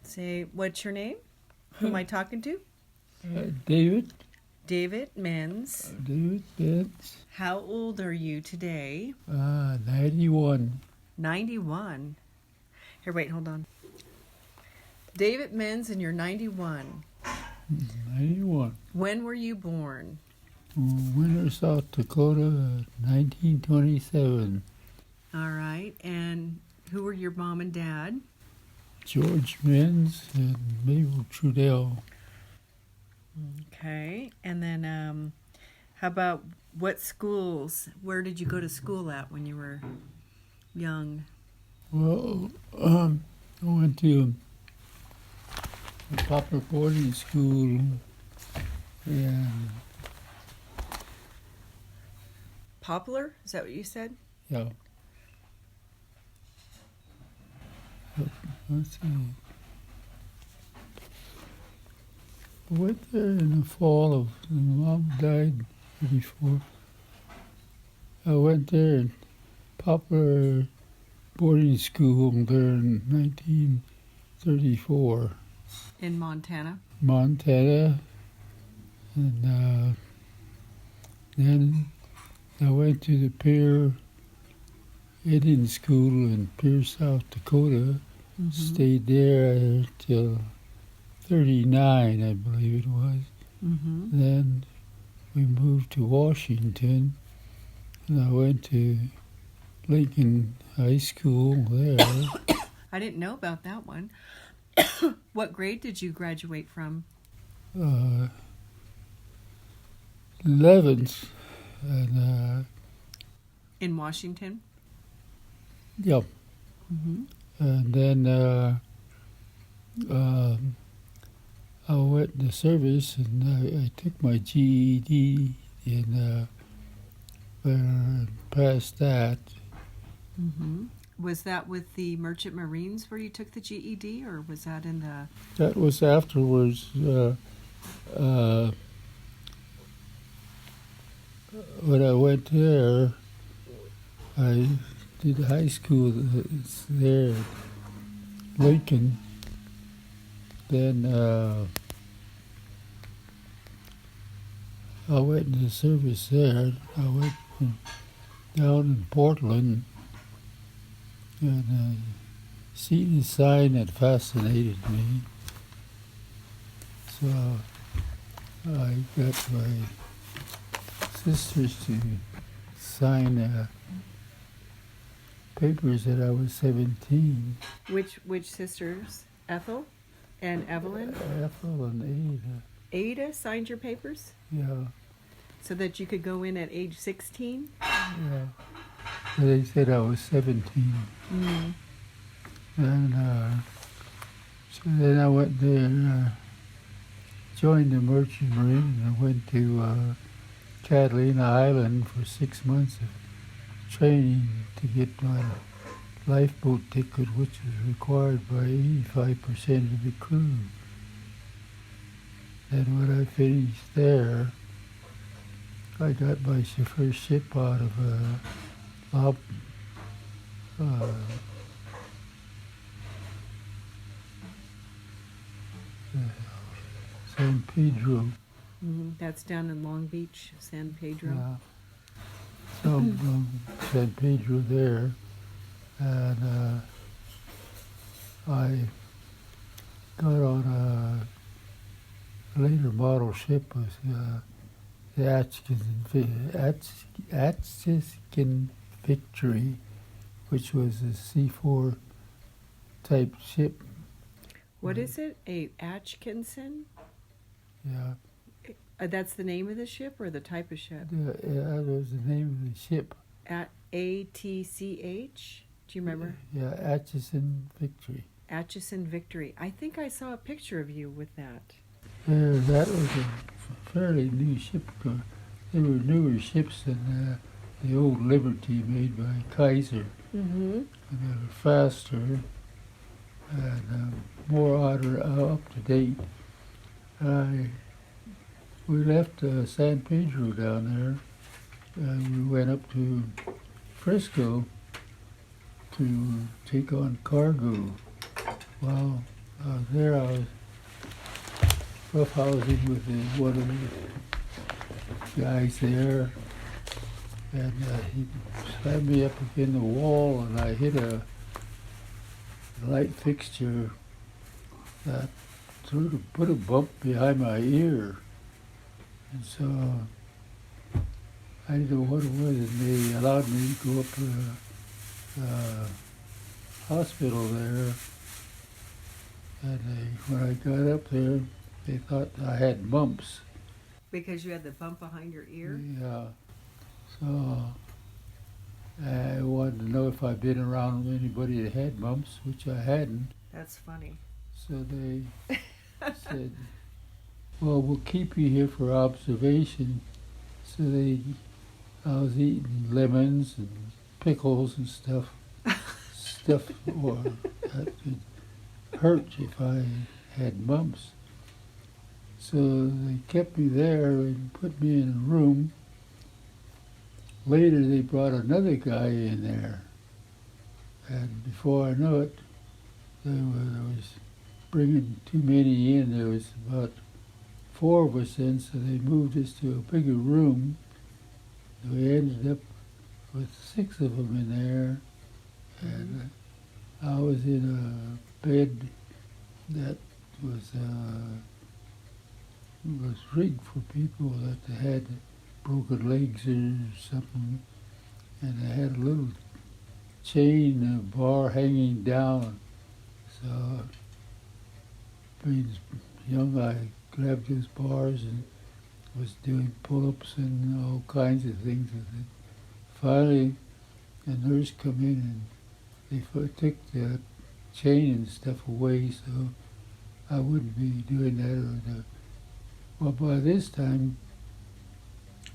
Say, what's your name? Who am I talking to? David. David Menz. David Menz. How old are you today? 91. 91. Here, wait, hold on. David Menz, and you're 91. 91. When were you born? Winter, South Dakota, 1927. All right. And who were your mom and dad? George Menz and Mabel Trudell. Okay. And then how about what schools? Where did you go to school at when you were young? Well, I went to a Poplar boarding school, and Poplar? Is that what you said? yeah. Let's see. I went there in the fall of, and Mom died before. I went there in Poplar boarding school there in 1934. In Montana? Montana. And then I went to the Pierre Indian School in Pierre, South Dakota. Mm-hmm. Stayed there till 39, I believe it was. Mm-hmm. Then we moved to Washington, and I went to Lincoln High School there. I didn't know about that one. What grade did you graduate from? 11th, and In Washington? yeah. Mm-hmm. And then I went to service, and I took my GED and passed that. Mm-hmm. Was that with the Merchant Marines where you took the GED, or was that in the... That was afterwards. When I went there, I did high school there at Lincoln. Then I went into service there. I went down in Portland, and I seen a sign that fascinated me. So I got my sisters to sign papers that I was 17. Which sisters? Ethel and Evelyn? Ethel and Ada. Ada signed your papers? Yeah, So that you could go in at age 16? yeah. But they said I was 17. Mm. And so then I went there, joined the Merchant Marine, and I went to Catalina Island for 6 months of training to get my lifeboat ticket, which is required by 85% of the crew. And when I finished there, I got my first ship out of San Pedro. Mm-hmm. That's down in Long Beach, San Pedro. So San Pedro there, and I got on a later model ship was the Atchison Victory, which was a C4 type ship. What is it? A Atchison? Yeah, That's the name of the ship or the type of ship? that was the name of the ship. At ATCH? Do you remember? Yeah, Atchison Victory. Atchison Victory. I think I saw a picture of you with that. That was a fairly new ship. They were newer ships than the old Liberty made by Kaiser. Mm-hmm. And they were faster and more up to date. We left San Pedro down there, and we went up to Frisco to take on cargo. Well, There I was roughhousing with one of the guys there, and he slammed me up against the wall, and I hit a light fixture that sort of put a bump behind my ear. And so I didn't know what it was, and they allowed me to go up to the hospital there. And when I got up there, they thought I had mumps. Because you had the bump behind your ear? Yeah. So I wanted to know if I'd been around anybody that had mumps, which I hadn't. That's funny. So they said, well, we'll keep you here for observation. So I was eating lemons and pickles and stuff or that could hurt if I had mumps. So they kept me there and put me in a room. Later they brought another guy in there. And before I know it, there was bringing too many in. There was about 4 of us in, so they moved us to a bigger room. We ended up with 6 of them in there, and I was in a bed that was rigged for people that had broken legs or something, and they had a little chain, a bar hanging down. So, being young, I grabbed those bars and was doing pull-ups and all kinds of things with it. Finally, the nurse come in and they took the chain and stuff away, so I wouldn't be doing that. Well, by this time,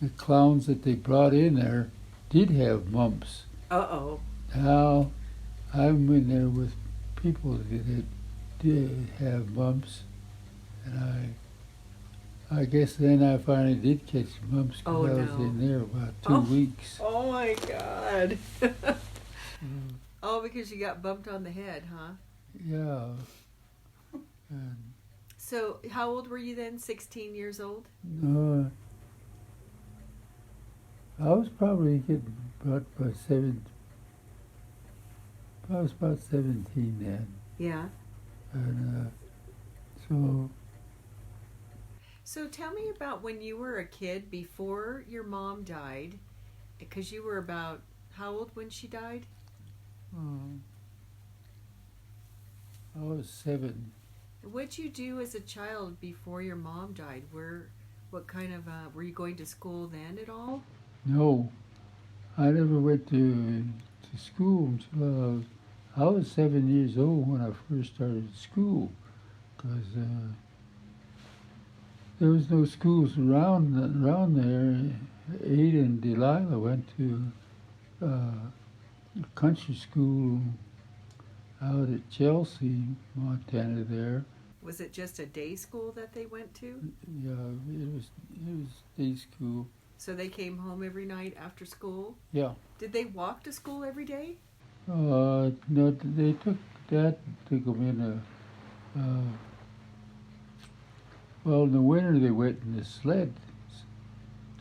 the clowns that they brought in there did have mumps. Uh-oh. Now, I'm in there with people that did have mumps, and I guess then I finally did catch mumps because I was in there about 2 weeks. Oh my God. Oh, because you got bumped on the head, huh? Yeah. And So how old were you then? 16 years old? no, I was probably getting about 7. I was about 17 then. Yeah. And so So tell me about when you were a kid before your mom died, because you were about, how old when she died? I was 7. What'd you do as a child before your mom died? What kind of, were you going to school then at all? No, I never went to school until I was 7 years old when I first started school, because there was no schools around there. Ada and Delilah went to a country school out at Chelsea, Montana there. Was it just a day school that they went to? Yeah, it was day school. So they came home every night after school? Yeah. Did they walk to school every day? No, they took them in well, in the winter they went in the sled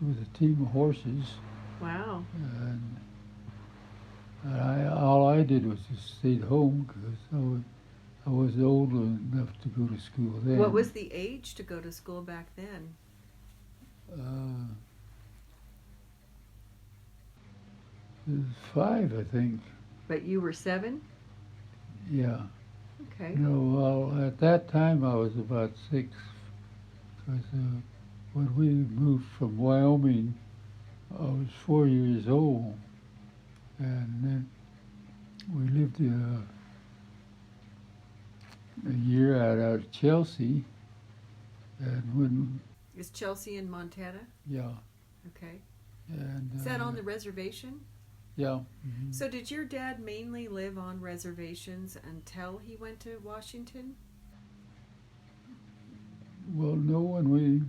with a team of horses, Wow. and all I did was just stayed home because I was old enough to go to school then. What was the age to go to school back then? It was 5, I think. But you were 7? Yeah. Okay. No, well, at that time I was about 6, because when we moved from Wyoming, I was 4 years old, and then we lived a year out of Chelsea, and when Is Chelsea in Montana? yeah, Okay. and Is that on the reservation? yeah. Mhm. So did your dad mainly live on reservations until he went to Washington? Well, no, and we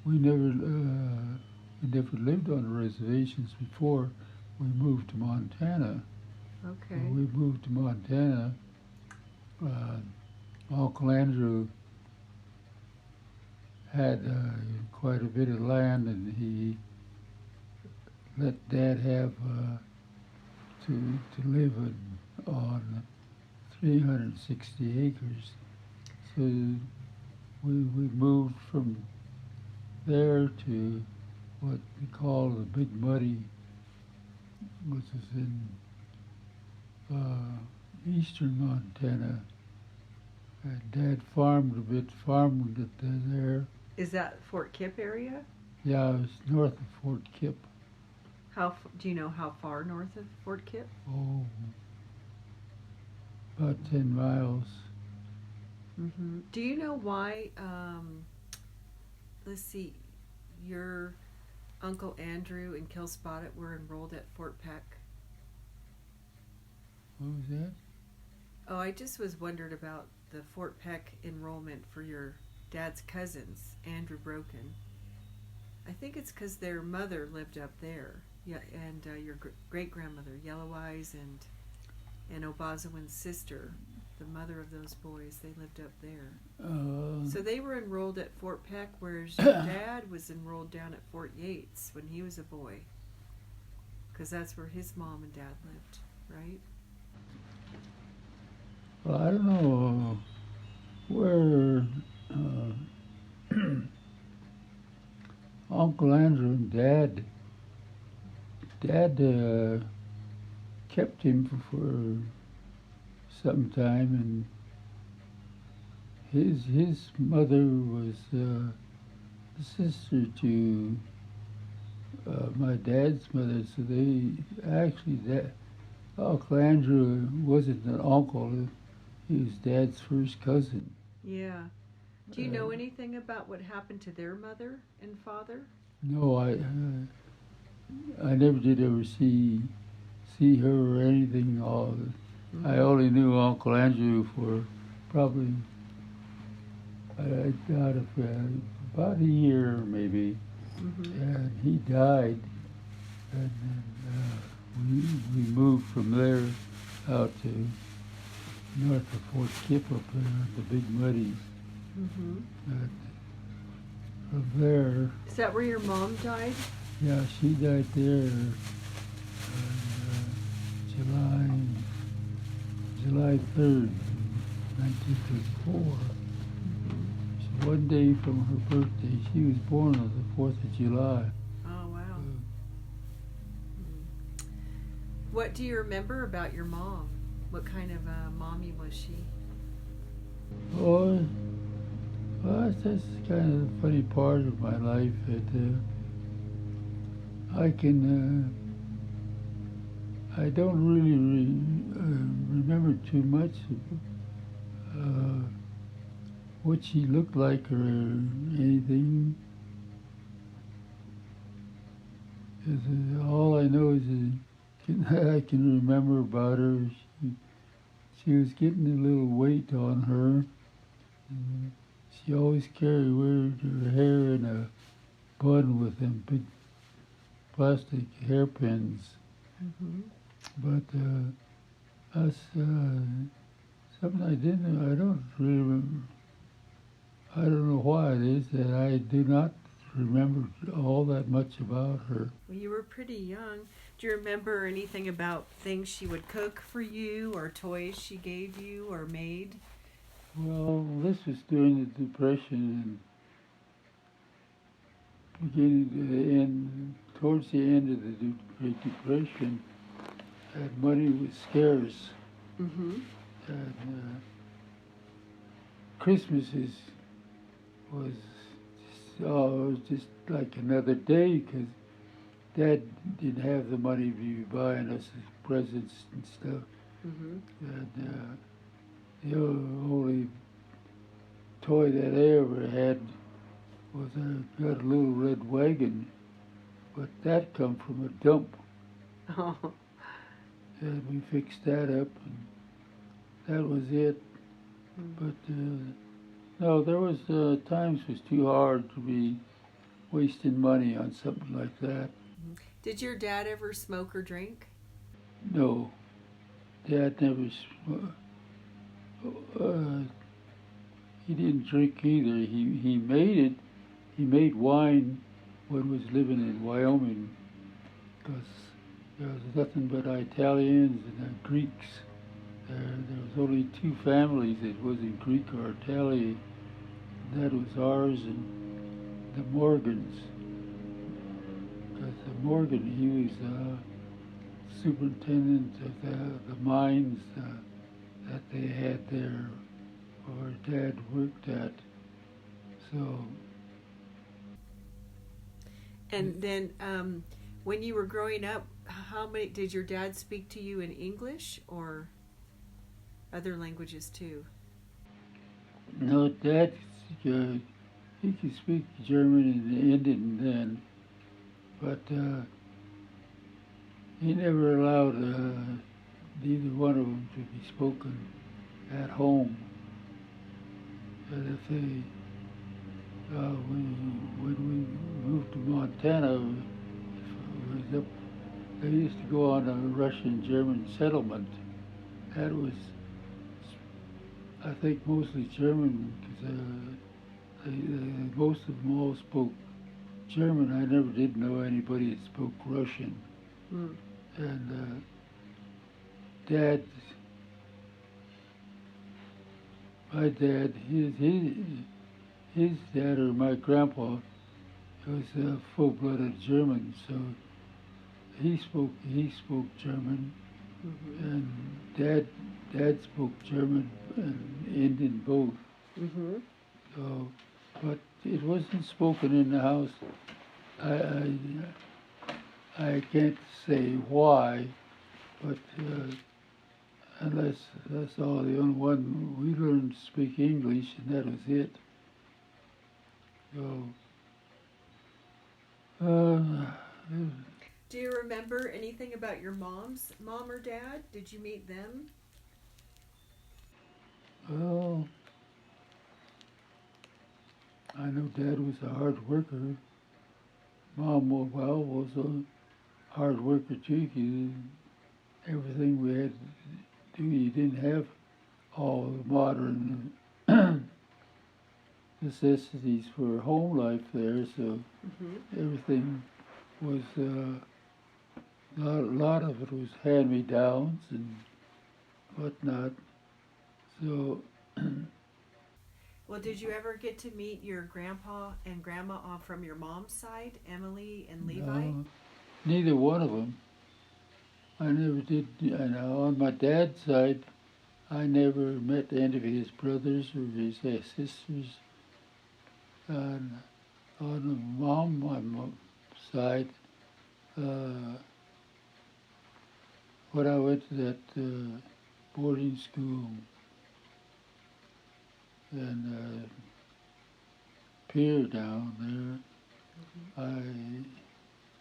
never lived on reservations before we moved to Montana. Okay. When we moved to Montana, Uncle Andrew had quite a bit of land, and he let Dad have to live on 360 acres. So we moved from there to what we call the Big Muddy, which is in eastern Montana. And Dad farmed it there. Is that Fort Kipp area? Yeah, it was north of Fort Kipp. Do you know how far north of Fort Kipp? Oh, about 10 miles. Mm-hmm. Do you know why? Let's see, your Uncle Andrew and Kilspotted were enrolled at Fort Peck. What was that? Oh, I just was wondered about the Fort Peck enrollment for your dad's cousins, Andrew Broken. I think it's because their mother lived up there. Yeah, and your great grandmother, Yellow Eyes, and Obazawin's sister, the mother of those boys, they lived up there. So they were enrolled at Fort Peck, whereas your dad was enrolled down at Fort Yates when he was a boy, because that's where his mom and dad lived, right? Well, I don't know where Uncle Andrew and Dad kept him for some time, and his mother was the sister to my dad's mother. So they actually that Uncle Andrew wasn't an uncle; he was Dad's first cousin. Yeah. Do you know anything about what happened to their mother and father? No, I never did ever see her or anything. I only knew Uncle Andrew for probably I doubt if about a year maybe, and he died, and then we moved from there out to north of Fort Kipp up there, the Big Muddy. Mm-hmm. And from there, Is that where your mom died? yeah, she died there on July 3rd, 1934. So one day from her birthday, she was born on the 4th of July. Oh, wow. What do you remember about your mom? What kind of mommy was she? Oh, well, that's kind of the funny part of my life that I can. I don't really remember too much what she looked like or anything. All I know is I can remember about her. She was getting a little weight on her. And she always carried her hair in a bun with them big plastic hairpins. Mm-hmm. But us, something I don't really remember. I don't know why it is that I do not remember all that much about her. Well, you were pretty young. Do you remember anything about things she would cook for you or toys she gave you or made? Well, this was during the Depression and beginning to the end, towards the end of the Great Depression, and money was scarce. Mm-hmm. And Christmas was just like another day because Dad didn't have the money to be buying us presents and stuff. Mm-hmm. And the only toy that I ever had was I got a little red wagon, but that come from a dump. Oh. And we fixed that up, and that was it. Mm-hmm. But no, there was times it was too hard to be wasting money on something like that. Did your dad ever smoke or drink? No, Dad never. he didn't drink either. He made it. He made wine when he was living in Wyoming, because there was nothing but Italians and Greeks. There was only two families that wasn't Greek or Italian. And that was ours and the Morgans. Because the Morgan, he was superintendent of the mines that they had there, or Dad worked at. So. And then, when you were growing up, how many did your dad speak to you in English or other languages too? No, Dad, he could speak German and Indian then, but he never allowed neither one of them to be spoken at home. And if they, when we moved to Montana, it was up, they used to go on a Russian-German settlement. That was, I think, mostly German, because most of them all spoke German. I never did know anybody that spoke Russian. Mm. And Dad, my dad, his dad, or my grandpa, was a full-blooded German, so he spoke German, Mm-hmm. and Dad spoke German and Indian both. Mm-hmm. So, but it wasn't spoken in the house. I can't say why, but unless that's all, the only one we learned to speak English, and that was it. So, Do you remember anything about your mom or dad? Did you meet them? well, I know Dad was a hard worker. Mom, well, was a hard worker too. Everything we had to do, you didn't have all the modern necessities for home life there, so Mm-hmm. everything was, a lot of it was hand-me-downs and whatnot. So, Well, did you ever get to meet your grandpa and grandma from your mom's side, Emily and Levi? no, neither one of them. I never did, and on my dad's side, I never met any of his brothers or his sisters. And on my mom's side, when I went to that boarding school and pier down there,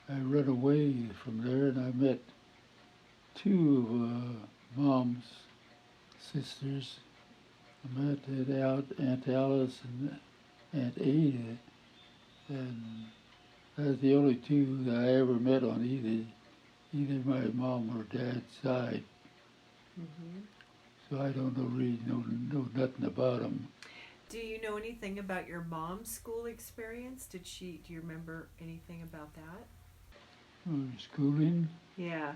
I ran away from there and I met two of Mom's sisters. I met Aunt Alice and Aunt Ada, and that's the only two that I ever met on either my mom or dad's side. Mm-hmm. So I don't really know nothing about them. Do you know anything about your mom's school experience? Do you remember anything about that? Schooling? Yeah.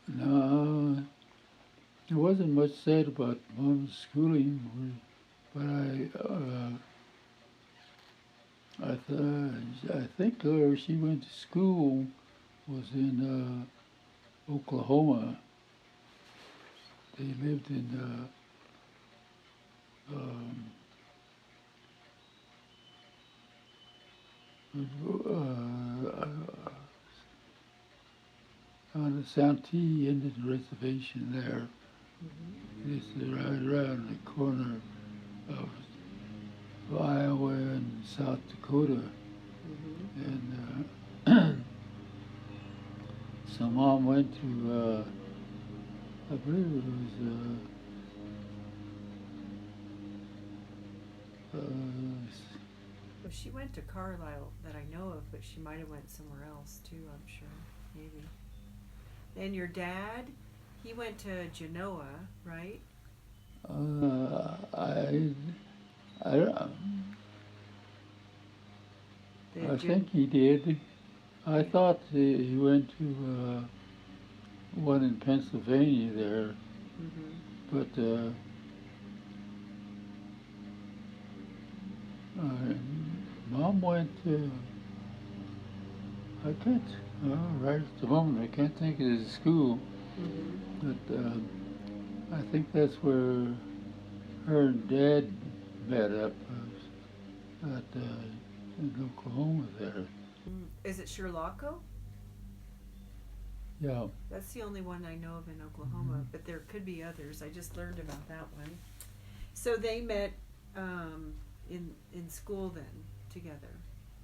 No, there wasn't much said about Mom's schooling, but I think where she went to school was in Oklahoma. They lived in on the Santee Indian Reservation there. Mm-hmm. It's right around the corner of Iowa and South Dakota. Mm-hmm. And so Mom went to, I believe it was, Well, she went to Carlisle that I know of, but she might have went somewhere else too, I'm sure. Maybe. And your dad, he went to Genoa, right? I, I, The I gym? think he did. I thought he went to one in Pennsylvania there, Mm-hmm. but Mom went to, I can't, right at the moment, I can't think of the school, Mm-hmm. but I think that's where her and Dad met up at in Oklahoma there. Mm. Is it Sherlocko? Yeah. That's the only one I know of in Hmm. Oklahoma, but there could be others. I just learned about that one. So they met in school then together.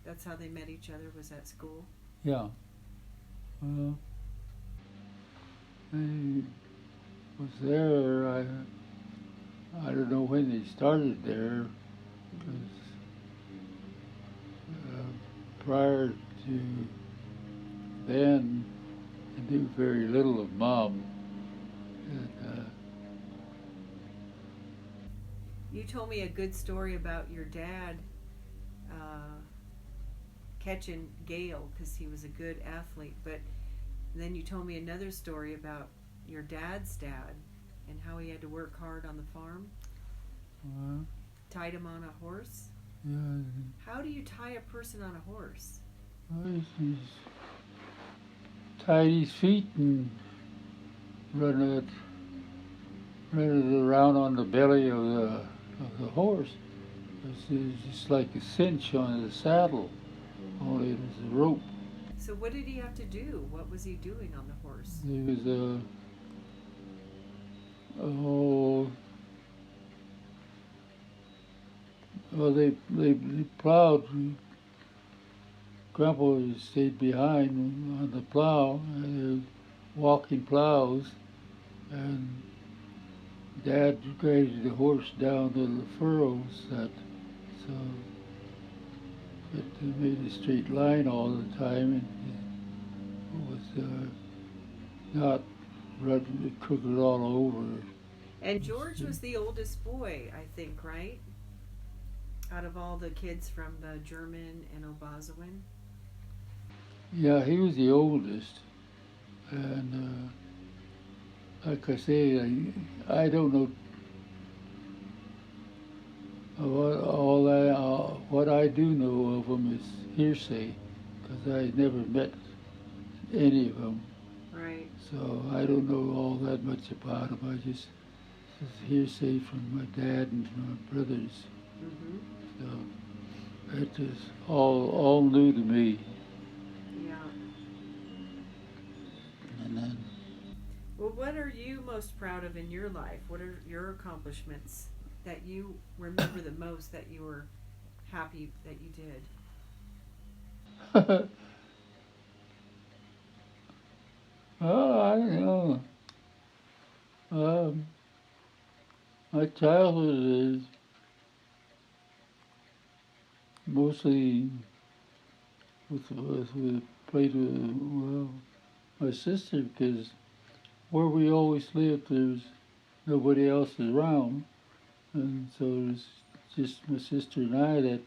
That's how they met each other. Was at school. Yeah. Well, I was there. I don't know when they started there, Mm-hmm. because prior to then, I knew very little of Mom. And, You told me a good story about your dad uh, catching Gale because he was a good athlete, but then you told me another story about your dad's dad and how he had to work hard on the farm. uh, Tied him on a horse. yeah, How do you tie a person on a horse? he's tied his feet and run it, run it around on the belly of the horse. It's just like a cinch on the saddle, Mm-hmm. only it was a rope. So what did he have to do? What was he doing on the horse? He was oh, well, they plowed. Grandpa stayed behind on the plow, and walking plows, and Dad guided the horse down to the furrows that so it made a straight line all the time, and it was not running crooked all over. And George was the oldest boy, I think, right? Out of all the kids from the German and Obazawin. Yeah, he was the oldest, and like I say, I don't know all that. What I do know of them is hearsay, because I never met any of them, Right. so I don't know all that much about them. Just hearsay from my dad and my brothers. Mm-hmm. So it is all new to me. Yeah. And then Well, what are you most proud of in your life? What are your accomplishments that you remember the most that you were happy that you did? oh, I don't know. Um, my childhood is mostly with played with well, my sister, because where we always lived, there's nobody else around, and so it's just my sister and I that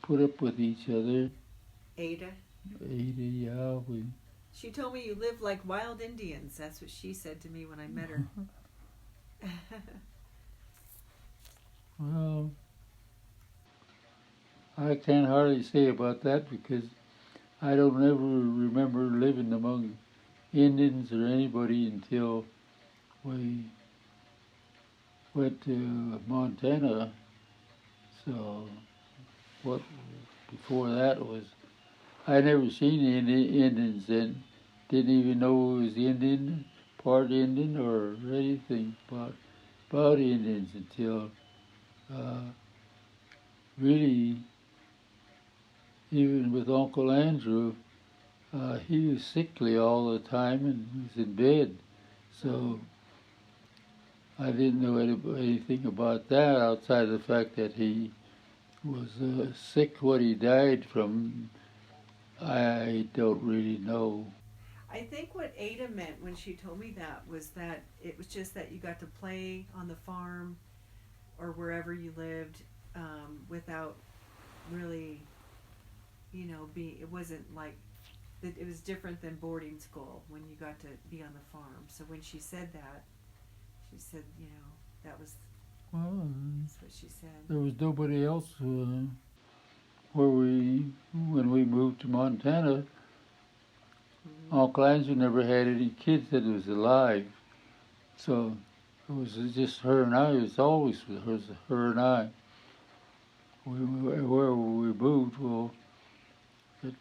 put up with each other. Ada. Ada, yeah, we. She told me you live like wild Indians. That's what she said to me when I met her. Well, I can't hardly say about that because I don't ever remember living among Indians or anybody until we went to Montana. So what before that was I never seen any Indians then. Didn't even know it was Indian, part Indian or anything about Indians until uh, really even with Uncle Andrew, he was sickly all the time and was in bed. So I didn't know anything about that outside of the fact that he was sick. What he died from, I don't really know. I think what Ada meant when she told me that was that it was just that you got to play on the farm or wherever you lived, without really, being. It wasn't like it was different than boarding school when you got to be on the farm. So when she said that, she said, that was Well, that's what she said. there was nobody else where when we moved to Montana. Mm-hmm. Uncle Andrew never had any kids that was alive, so it was just her and I. It was always with her and I. Wherever we moved, well, it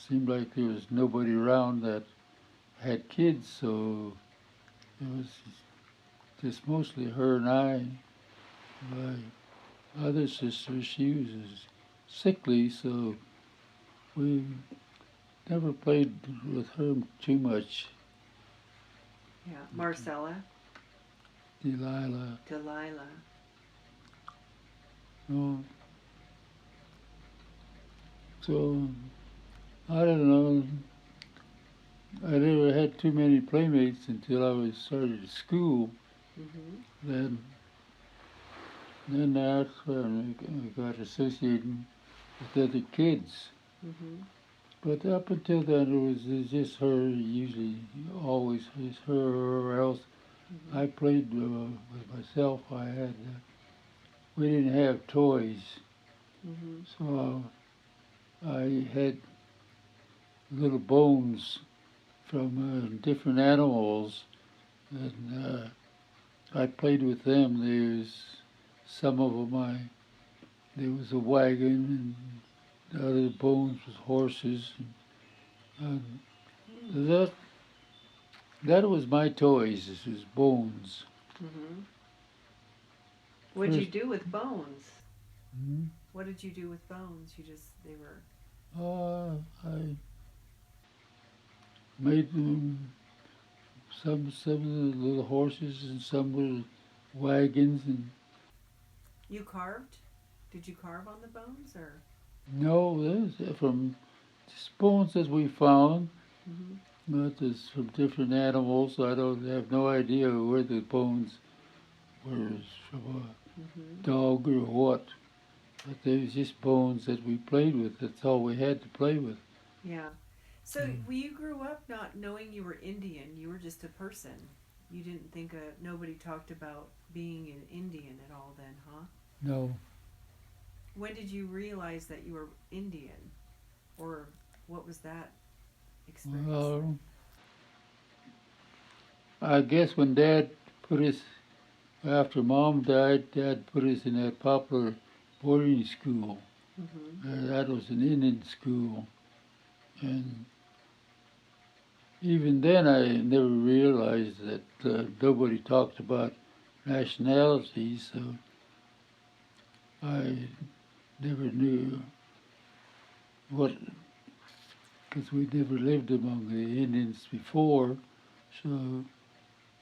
seemed like there was nobody around that had kids, so it was just mostly her and I. My other sister, she was sickly, so we never played with her too much. Yeah, Marcella, Delilah. Delilah. Oh, so I don't know. I never had too many playmates until I was started school. Mm-hmm. Then, then that's when I got associated with other kids. Mm-hmm. But up until then, it was just her. Usually, always just her or else. Mm-hmm. I played with myself. We didn't have toys, Mm-hmm. so I had little bones from different animals, and I played with them. Some of them. There was a wagon, and the other bones was horses. And that was my toys. This was bones. Mm-hmm. What'd you First, do with bones? hmm, What did you do with bones? They were. I made some of the little horses and some little wagons, and You carved? Did you carve on the bones or? no, there's from just bones that we found. Mm-hmm. But it's from different animals. I don't have no idea where the bones were from Mm-hmm. a dog or what. But they was just bones that we played with. That's all we had to play with. Yeah. So you grew up not knowing you were Indian. You were just a person. You didn't think nobody talked about being an Indian at all then, huh? No. When did you realize that you were Indian? Or what was that experience like? Well, I guess when Dad put us, after Mom died, Dad put us in that popular boarding school. Mm-hmm. That was an Indian school. And even then, I never realized that nobody talked about nationality, so I never knew what, because we never lived among the Indians before, so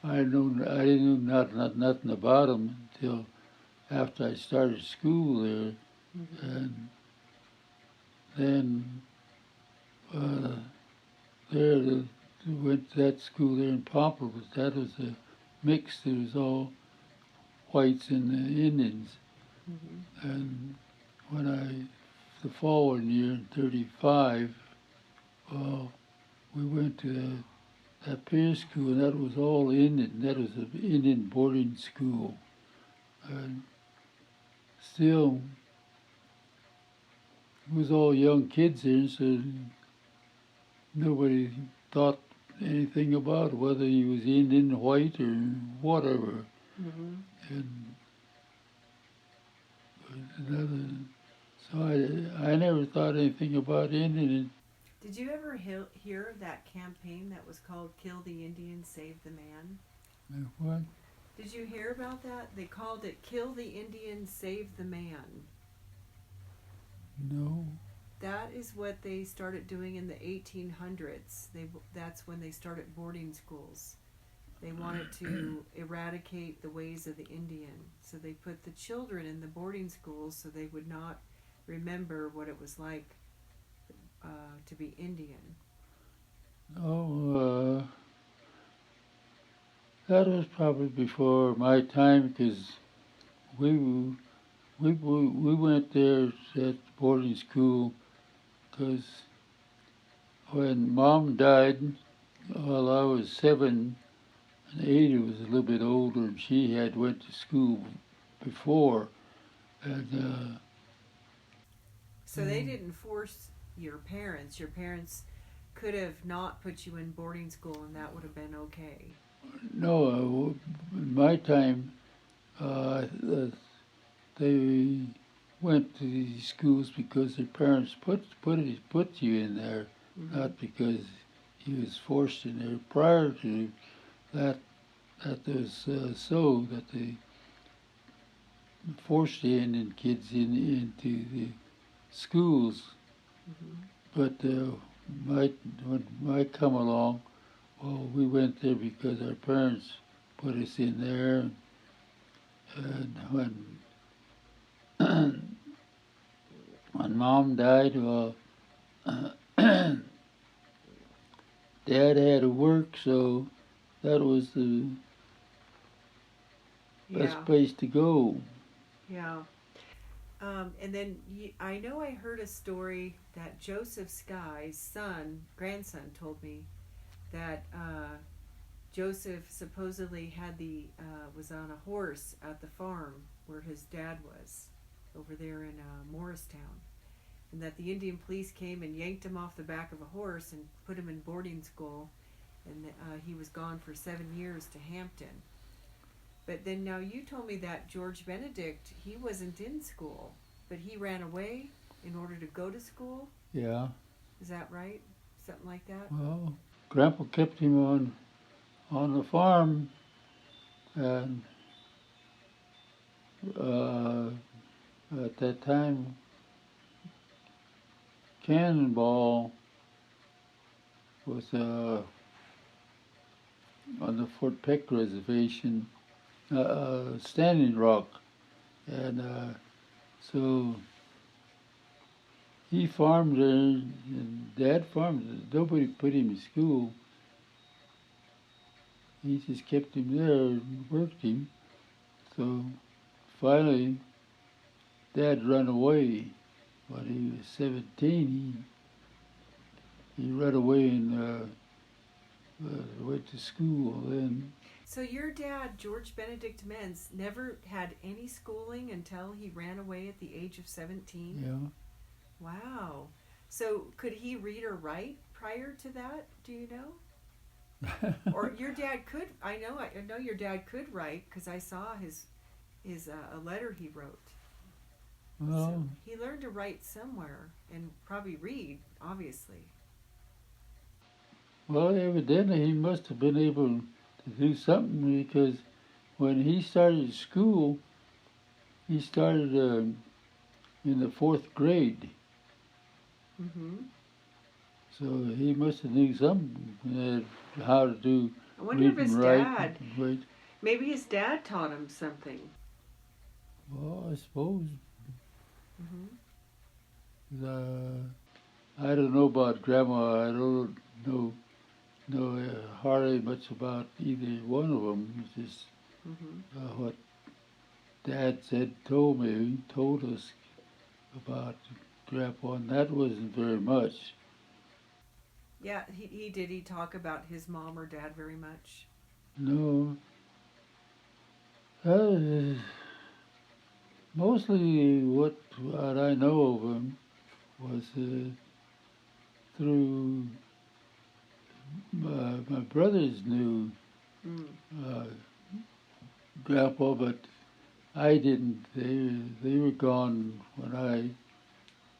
I didn't know nothing about them until after I started school there, Mm-hmm. and then uh, there went to that school there in Poplar, that was a mix. There was all whites and Indians, Mm-hmm. and when the following year in '35, we went to that peer school, and that was all Indian. That was an Indian boarding school, and still it was all young kids there, so nobody thought anything about whether he was Indian, white, or whatever. Mm-hmm. And another, so I never thought anything about Indian. Did you ever hear of that campaign that was called Kill the Indian, Save the Man? And what? Did you hear about that? They called it Kill the Indian, Save the Man. No. That is what they started doing in the 1800s. That's when they started boarding schools. They wanted to eradicate the ways of the Indian. So they put the children in the boarding schools so they would not remember what it was like to be Indian. Oh, That was probably before my time because we we went there at boarding school because when Mom died, while I was 7 and Ada was a little bit older, and she had went to school before, and So they didn't force your parents. Your parents could have not put you in boarding school, and that would have been okay. no, in my time, they went to these schools because their parents put you in there, not because you was forced in there. Prior to that, that was so that they forced in kids into the schools. But when I come along, well, we went there because our parents put us in there, and when Mom died, well, Dad had to work, so that was the best Yeah, place to go. yeah. And then I know I heard a story that Joseph Sky's grandson, told me that Joseph supposedly was on a horse at the farm where his dad was, over there in Morristown, and that the Indian police came and yanked him off the back of a horse and put him in boarding school, and he was gone for 7 years to Hampton. But then now you told me that George Benedict, he wasn't in school, but he ran away in order to go to school. Yeah. Is that right? Something like that? Well, Grandpa kept him on the farm, and at that time, Cannonball was on the Fort Peck Reservation, Standing Rock, and so he farmed there, and Dad farmed. Nobody put him in school. He just kept him there and worked him. So finally, Dad ran away when he was 17. He ran away and went to school then. So your dad, George Benedict Menz, never had any schooling until he ran away at the age of 17? Yeah. Wow. So could he read or write prior to that? Do you know? Or your dad could? I know your dad could write because I saw his a letter he wrote. Well, So he learned to write somewhere and probably read, obviously. well, evidently he must have been able to do something because when he started school, he started in the 4th grade. Mm-hmm. So he must have knew something how to do I wonder read if his and write. dad, And write. maybe his dad taught him something. Well, I suppose. Mm-hmm. I don't know about Grandma. I don't know hardly much about either one of them. It's just Mm-hmm. what Dad told me, told us about Grandpa, and that wasn't very much. Yeah, he did. He talk about his mom or dad very much. No, uh, mostly what I know of him was through my brothers knew Mm. uh, Grandpa, but I didn't. They were gone when I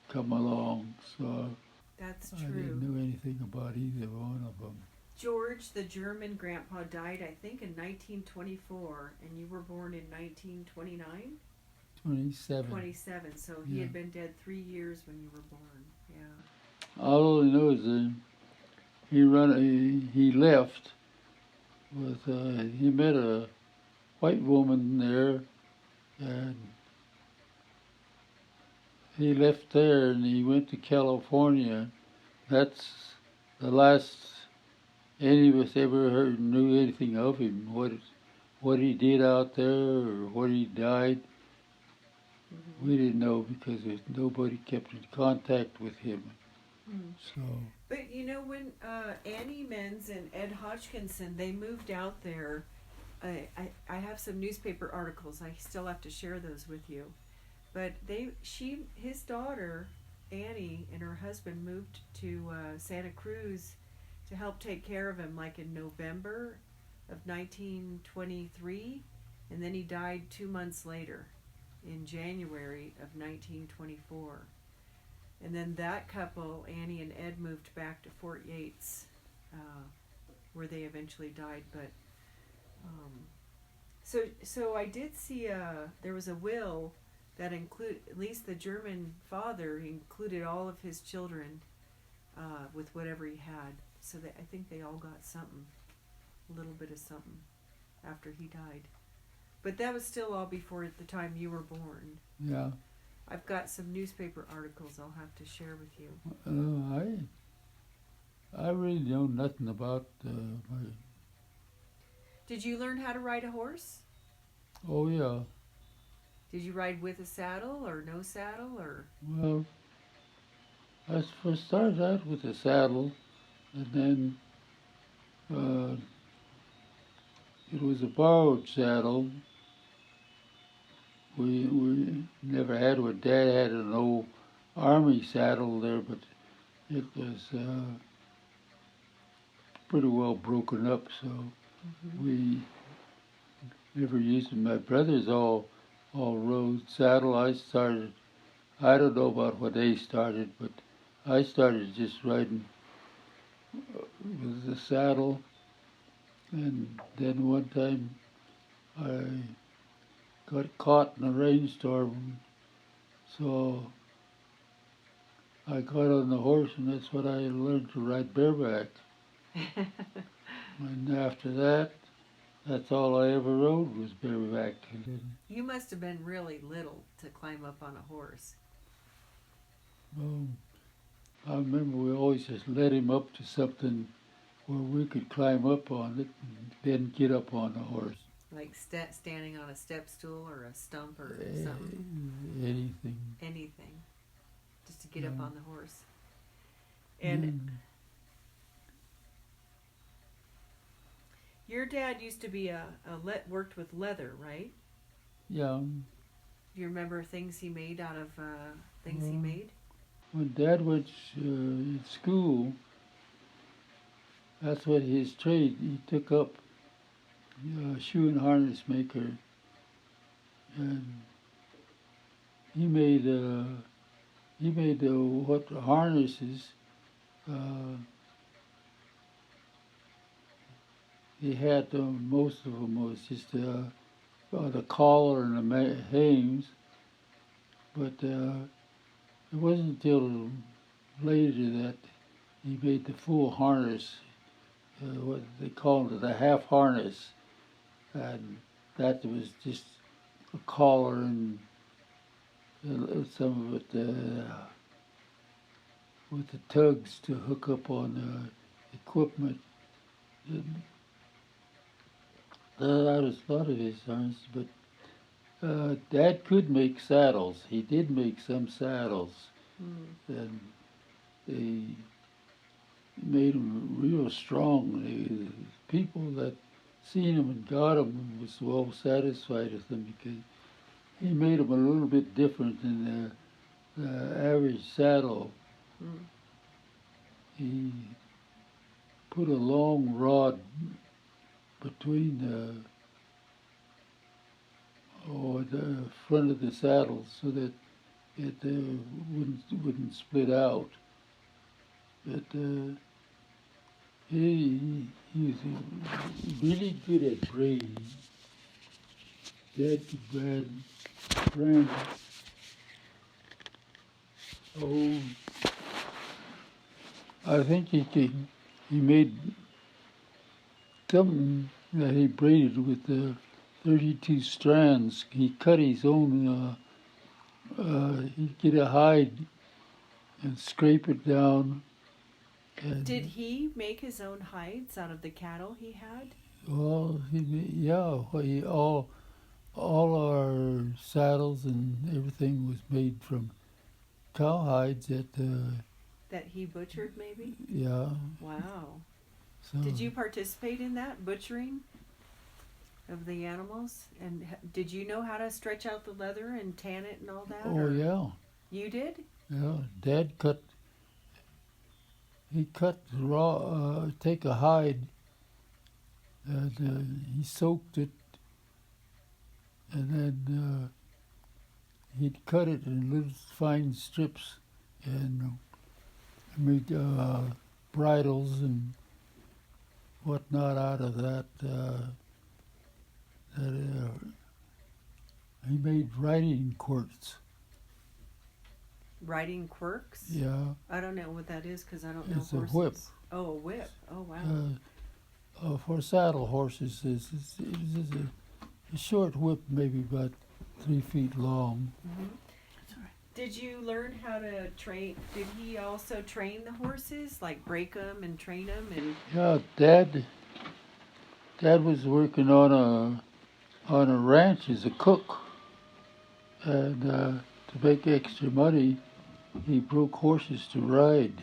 come along, so That's I true. didn't know anything about either one of them. George, the German grandpa, died, I think, in 1924, and you were born in 1929? 27. 27, so he Yeah. had been dead 3 years when you were born. Yeah. All I know is he left with he met a white woman there, and he left there and he went to California. That's the last any of us ever knew anything of him, what he did out there or where he died. Mm-hmm. We didn't know because nobody kept in contact with him. Mm. So, But you know, when Annie Menz and Ed Hodgkinson, they moved out there, I have some newspaper articles. I still have to share those with you. But his daughter Annie and her husband moved to Santa Cruz to help take care of him, like in November of 1923, and then he died 2 months later, in January of 1924. And then that couple, Annie and Ed, moved back to Fort Yates, where they eventually died. But so I did see there was a will that include at least the German father included all of his children with whatever he had. So I think they all got something, a little bit of something, after he died. But that was still all before the time you were born. yeah. I've got some newspaper articles I'll have to share with you. I really know nothing about my. Did you learn how to ride a horse? Oh yeah. Did you ride with a saddle or no saddle or? Well, I first started out with a saddle, and then it was a borrowed saddle. We never had one. Dad had an old army saddle there, but it was pretty well broken up, so Mm-hmm. we never used it. My brothers all rode saddle. I started. I don't know about what they started, but I started just riding with the saddle. And then one time I got caught in a rainstorm, so I got on the horse, and that's when I learned to ride bareback. And after that, that's all I ever rode was bareback. You must have been really little to climb up on a horse. Um, I remember we always just led him up to something where we could climb up on it and then get up on the horse. Like standing on a step stool or a stump or something. Anything. Anything. Just to get up Yeah. on the horse. And your dad used to be worked with leather, right? Yeah. Do you remember things he made out of things he made? When Dad went to school, that's what his trade. He took up shoe and harness maker, and he made what harnesses. He had most of them was just the collar and the hames, but it wasn't until later that he made the full harness, what they called it, a half harness, and that was just a collar and some of it with the tugs to hook up on the equipment. And that was a lot of his harness, but Dad could make saddles. He did make some saddles, and they made them real strong. People that seen them and got them was well satisfied with them because he made them a little bit different than the average saddle. Mm. He put a long rod between the front of the saddle so that it wouldn't split out. But he was really good at braiding. Dad could brand. Oh, I think he made something that he braided with 32 strands. He cut his own. He'd get a hide and scrape it down, And, Did he make his own hides out of the cattle he had? well, all our saddles and everything was made from cowhides That he butchered, maybe? yeah. Wow. So, Did you participate in that butchering of the animals? And did you know how to stretch out the leather and tan it and all that? oh, or- yeah. You did? Yeah, Dad he cut take a hide, and he soaked it, and then he'd cut it in little fine strips, and made bridles and whatnot out of that. He made riding quirts. Riding quirks? Yeah, I don't know what that is because I don't know It's a horses. whip. Oh, a whip. Oh, wow. For saddle horses, it's a short whip, maybe about 3 feet long. Hmm. Did you learn how to train? Did he also train the horses, like break them and train them? And Yeah, Dad was working on a ranch as a cook, and to make extra money, he broke horses to ride.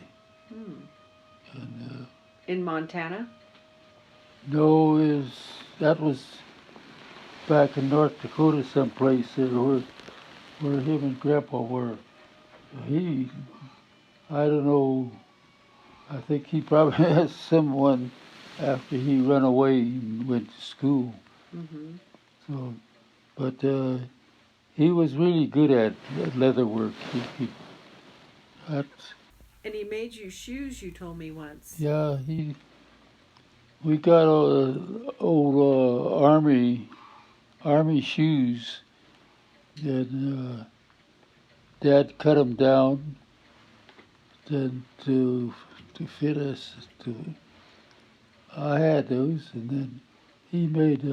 And in Montana? no, that was back in North Dakota, someplace there where him and Grandpa were. He, I don't know. I think he probably has someone after he run away and went to school. Mm-hmm. So, but he was really good at leather work. That's, And he made you shoes, you told me once. yeah, we got old army shoes, and Dad cut them down then to fit us. I had those, and then he made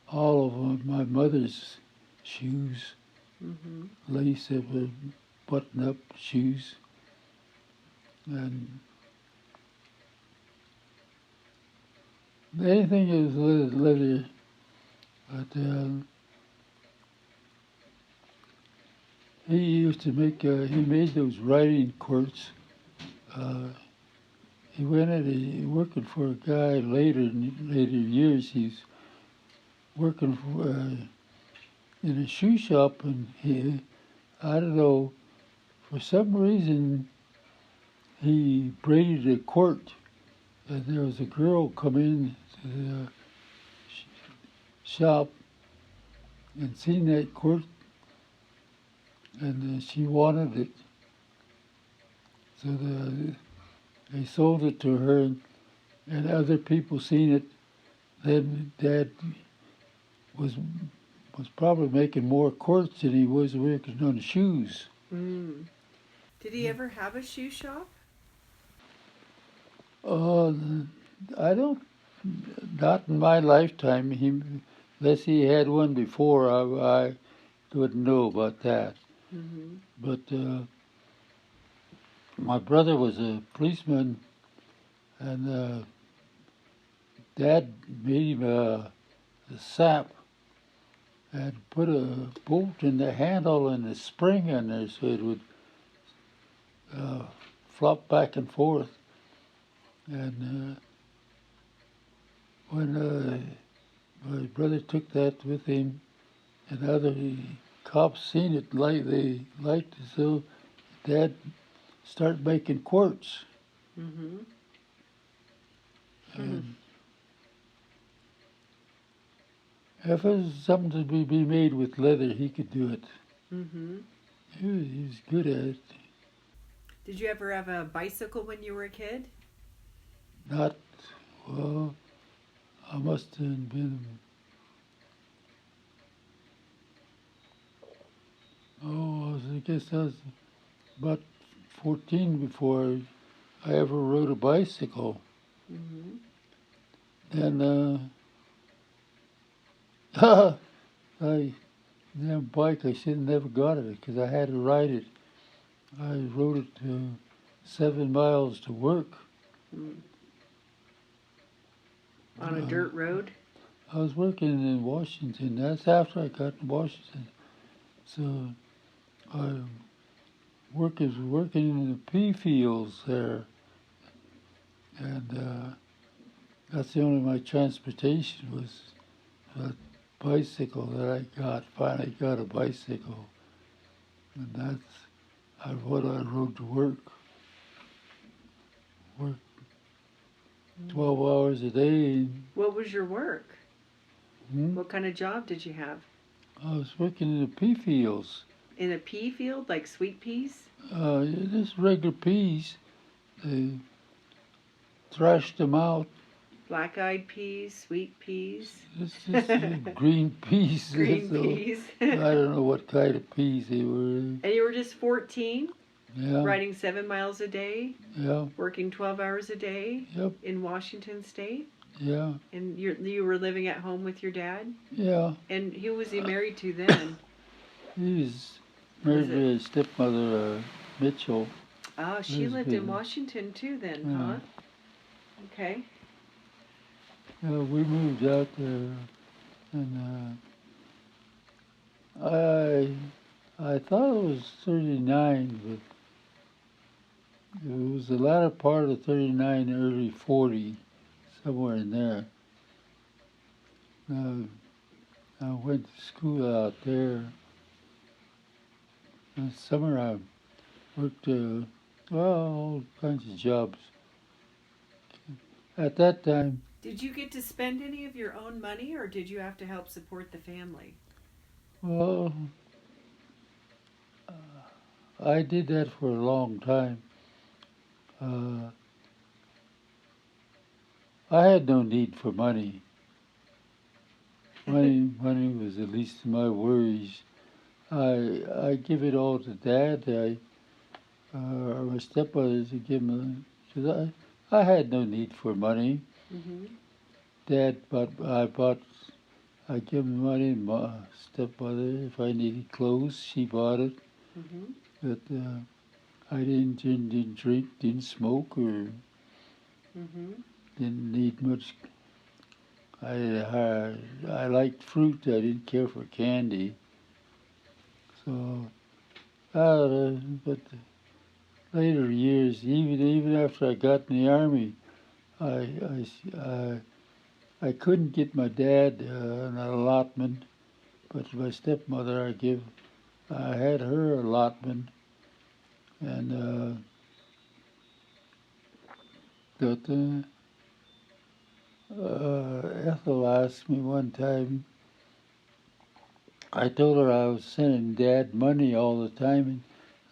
all of my mother's shoes, Mm-hmm. lace up and button up shoes, and anything is leather. But he used to make. He made those riding quirts. He went in working for a guy later years. He's working for in a shoe shop, and I don't know, for some reason he braided a quirt, and there was a girl come in to the shop and seen that quirt, and she wanted it. So they sold it to her, and other people seen it. Then Dad was probably making more quirts than he was working on shoes. Mm. Did he ever have a shoe shop? Uh, I don't, not in my lifetime. Unless he had one before, I wouldn't know about that. Mm-hmm. But my brother was a policeman, and Dad made him a sap and put a bolt in the handle and a spring in there so it would flop back and forth. And when my brother took that with him, and other cops seen it, they liked it, so Dad started making quirts. Mm-hmm. And if it was something to be made with leather, he could do it. Mm-hmm. He was good at it. Did you ever have a bicycle when you were a kid? Not, well, I must have been, I guess I was about 14 before I ever rode a bicycle. Mm-hmm. And damn bike, I should have never got it because I had to ride it. I rode it 7 miles to work. Mm. On a Uh, dirt road? I was working in Washington. That's after I got in Washington. So I was working in the pea fields there, and that's the only my transportation was a bicycle that I got. Finally got a bicycle, and that's what I rode to work. Worked 12 hours a day. What was your work? Hmm? What kind of job did you have? I was working in the pea fields. In a pea field, like sweet peas? Just regular peas. They thrashed them out. Black-eyed peas, sweet peas, It's just green peas. green So peas. I don't know what kind of peas they were. And you were just 14, Yeah, riding 7 miles a day, yeah, working 12 hours a day yep, in Washington State? yeah, And you were living at home with your dad? yeah. And who was he married to then? He was married Was to his stepmother, Mitchell. Oh, she lived in Lisbon. Washington too then, Yeah. huh? Okay. Yeah, we moved out there, and I thought it was 39, but it was the latter part of 39, early 40, somewhere in there. I went to school out there. In the summer I worked, all kinds of jobs. At that time, Did you get to spend any of your own money or did you have to help support the family? well, I did that for a long time. Uh, I had no need for money. Money was the least of my worries. I give it all to Dad. Or my stepmother to give me, because I had no need for money. Mm-hmm. I give him money. My stepmother, if I needed clothes, she bought it. Mm-hmm. But I didn't drink, didn't smoke, or Mm-hmm. didn't need much. I liked fruit. I didn't care for candy. So, but later years, even after I got in the army, I I couldn't get my dad an allotment, but my stepmother I had her allotment, and but Ethel asked me one time. I told her I was sending Dad money all the time,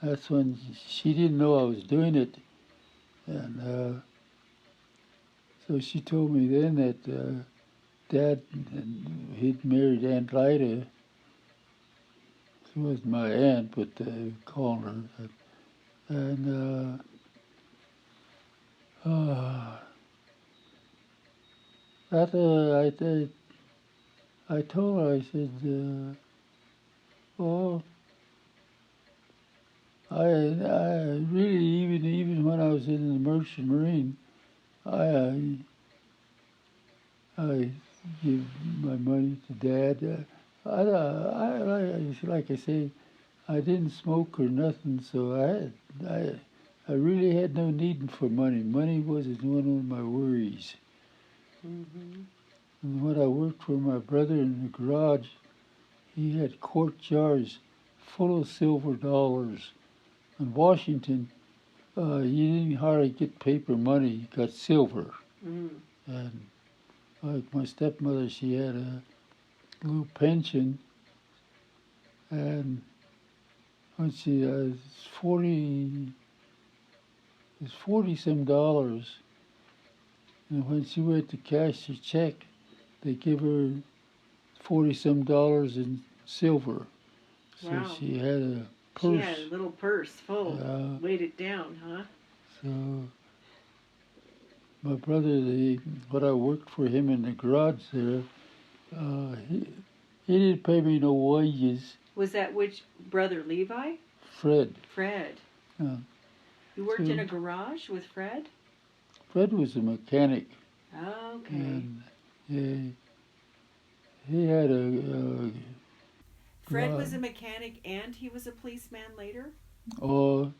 and that's when she didn't know I was doing it, and so she told me then that Dad he'd married Aunt Lida. She was my aunt, but calling her that. And that I told her, I said, well, I really even when I was in the Merchant Marine, I I give my money to Dad. Like I say, I didn't smoke or nothing, so I really had no need for money. Money wasn't one of my worries. Mm-hmm. And when I worked for my brother in the garage, he had quart jars full of silver dollars. In Washington, you didn't hardly get paper money, you got silver. Mm-hmm. And like my stepmother, she had a little pension, and when she it's 40 some dollars, and when she went to cash her check, they give her 40 some dollars in silver. So Wow. she had a She purse. had a little purse full. Weighed it down, huh? So my brother, when I worked for him in the garage there, he didn't pay me no wages. Was that which brother, Levi? Fred. Fred. Uh, You worked so in a garage with Fred? Fred was a mechanic, Okay. and he had a Fred garage. was a mechanic and he was a policeman later? Oh,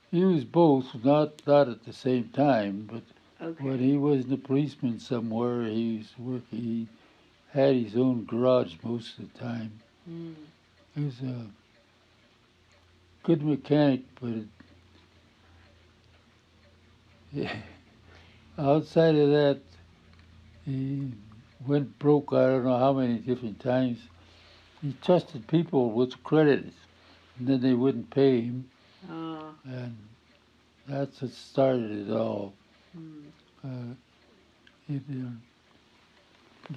he was both, not at the same time, but Okay. when he wasn't a policeman somewhere, he was working. He had his own garage most of the time. Mm. He was a good mechanic, but outside of that, he went broke. I don't know how many different times. He trusted people with credit, and then they wouldn't pay him, Oh. and that's what started it all. Mm. He'd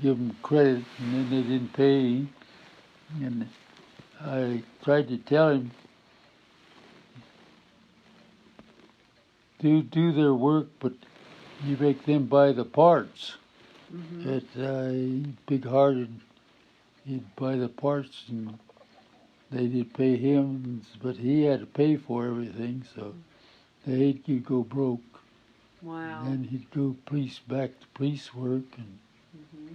give them credit, and then they didn't pay, and I tried to tell him, do their work, but you make them buy the parts. Mm-hmm. He big-hearted. He'd buy the parts, and they did pay him, but he had to pay for everything, so he'd go broke. Wow. And then he'd go back to police work, and Mm-hmm.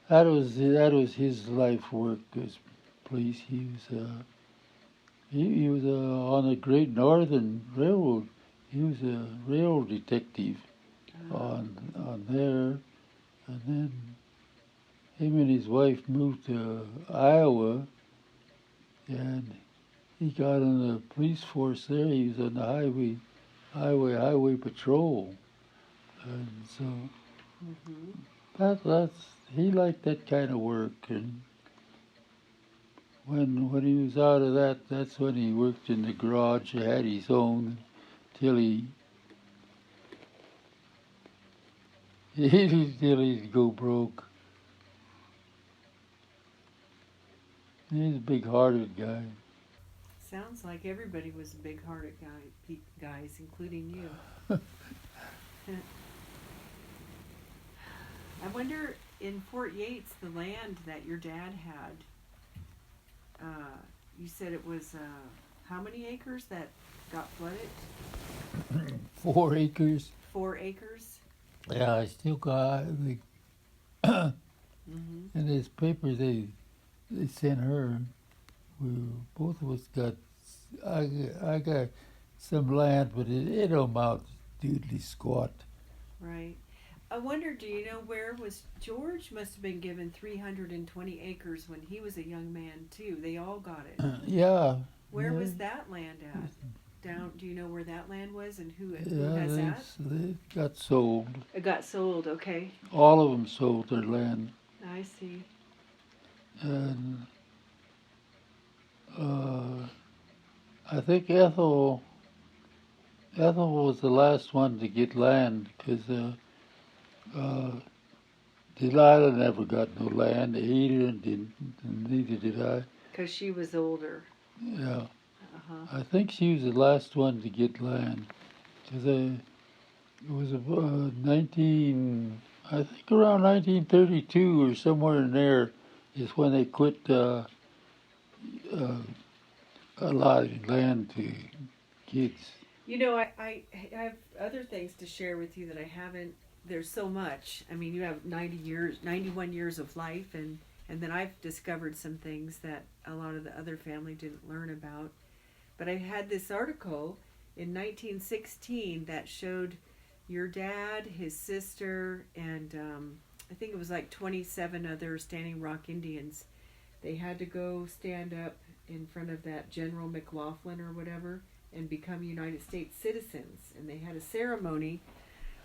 that was his life work as police. He was on the Great Northern Railroad. He was a railroad detective Oh. on there, and then him and his wife moved to Iowa, and he got on the police force there. He was on the highway patrol, and so Mm-hmm. that's he liked that kind of work. And when he was out of that, that's when he worked in the garage. He had his own till till he'd go broke. He's a big-hearted guy. Sounds like everybody was a big-hearted guys, including you. I wonder, in Fort Yates, the land that your dad had, you said it was how many acres that got flooded? 4 acres. 4 acres? Yeah, I still got Mm-hmm. in his paper they sent her. Both of us got. I got some land, but it don't amount doodly squat. Right. I wonder, do you know where was George? Must have been given 320 acres when he was a young man too. They all got it. Yeah. Where yeah, was that land at? Down. Do you know where that land was and who Yeah, has that? they got sold. It got sold. Okay. All of them sold their land, I see. and I think Ethel was the last one to get land because Delilah never got no land. Eden didn't, and neither did I. Because she was older. Yeah, Uh-huh. I think she was the last one to get land because it was I think around 1932 or somewhere in there is when they quit allotting land to kids. You know, I have other things to share with you that I haven't. There's so much. I mean, you have 91 years of life, and then I've discovered some things that a lot of the other family didn't learn about. But I had this article in 1916 that showed your dad, his sister, and I think it was like 27 other Standing Rock Indians. They had to go stand up in front of that General McLaughlin or whatever and become United States citizens. And they had a ceremony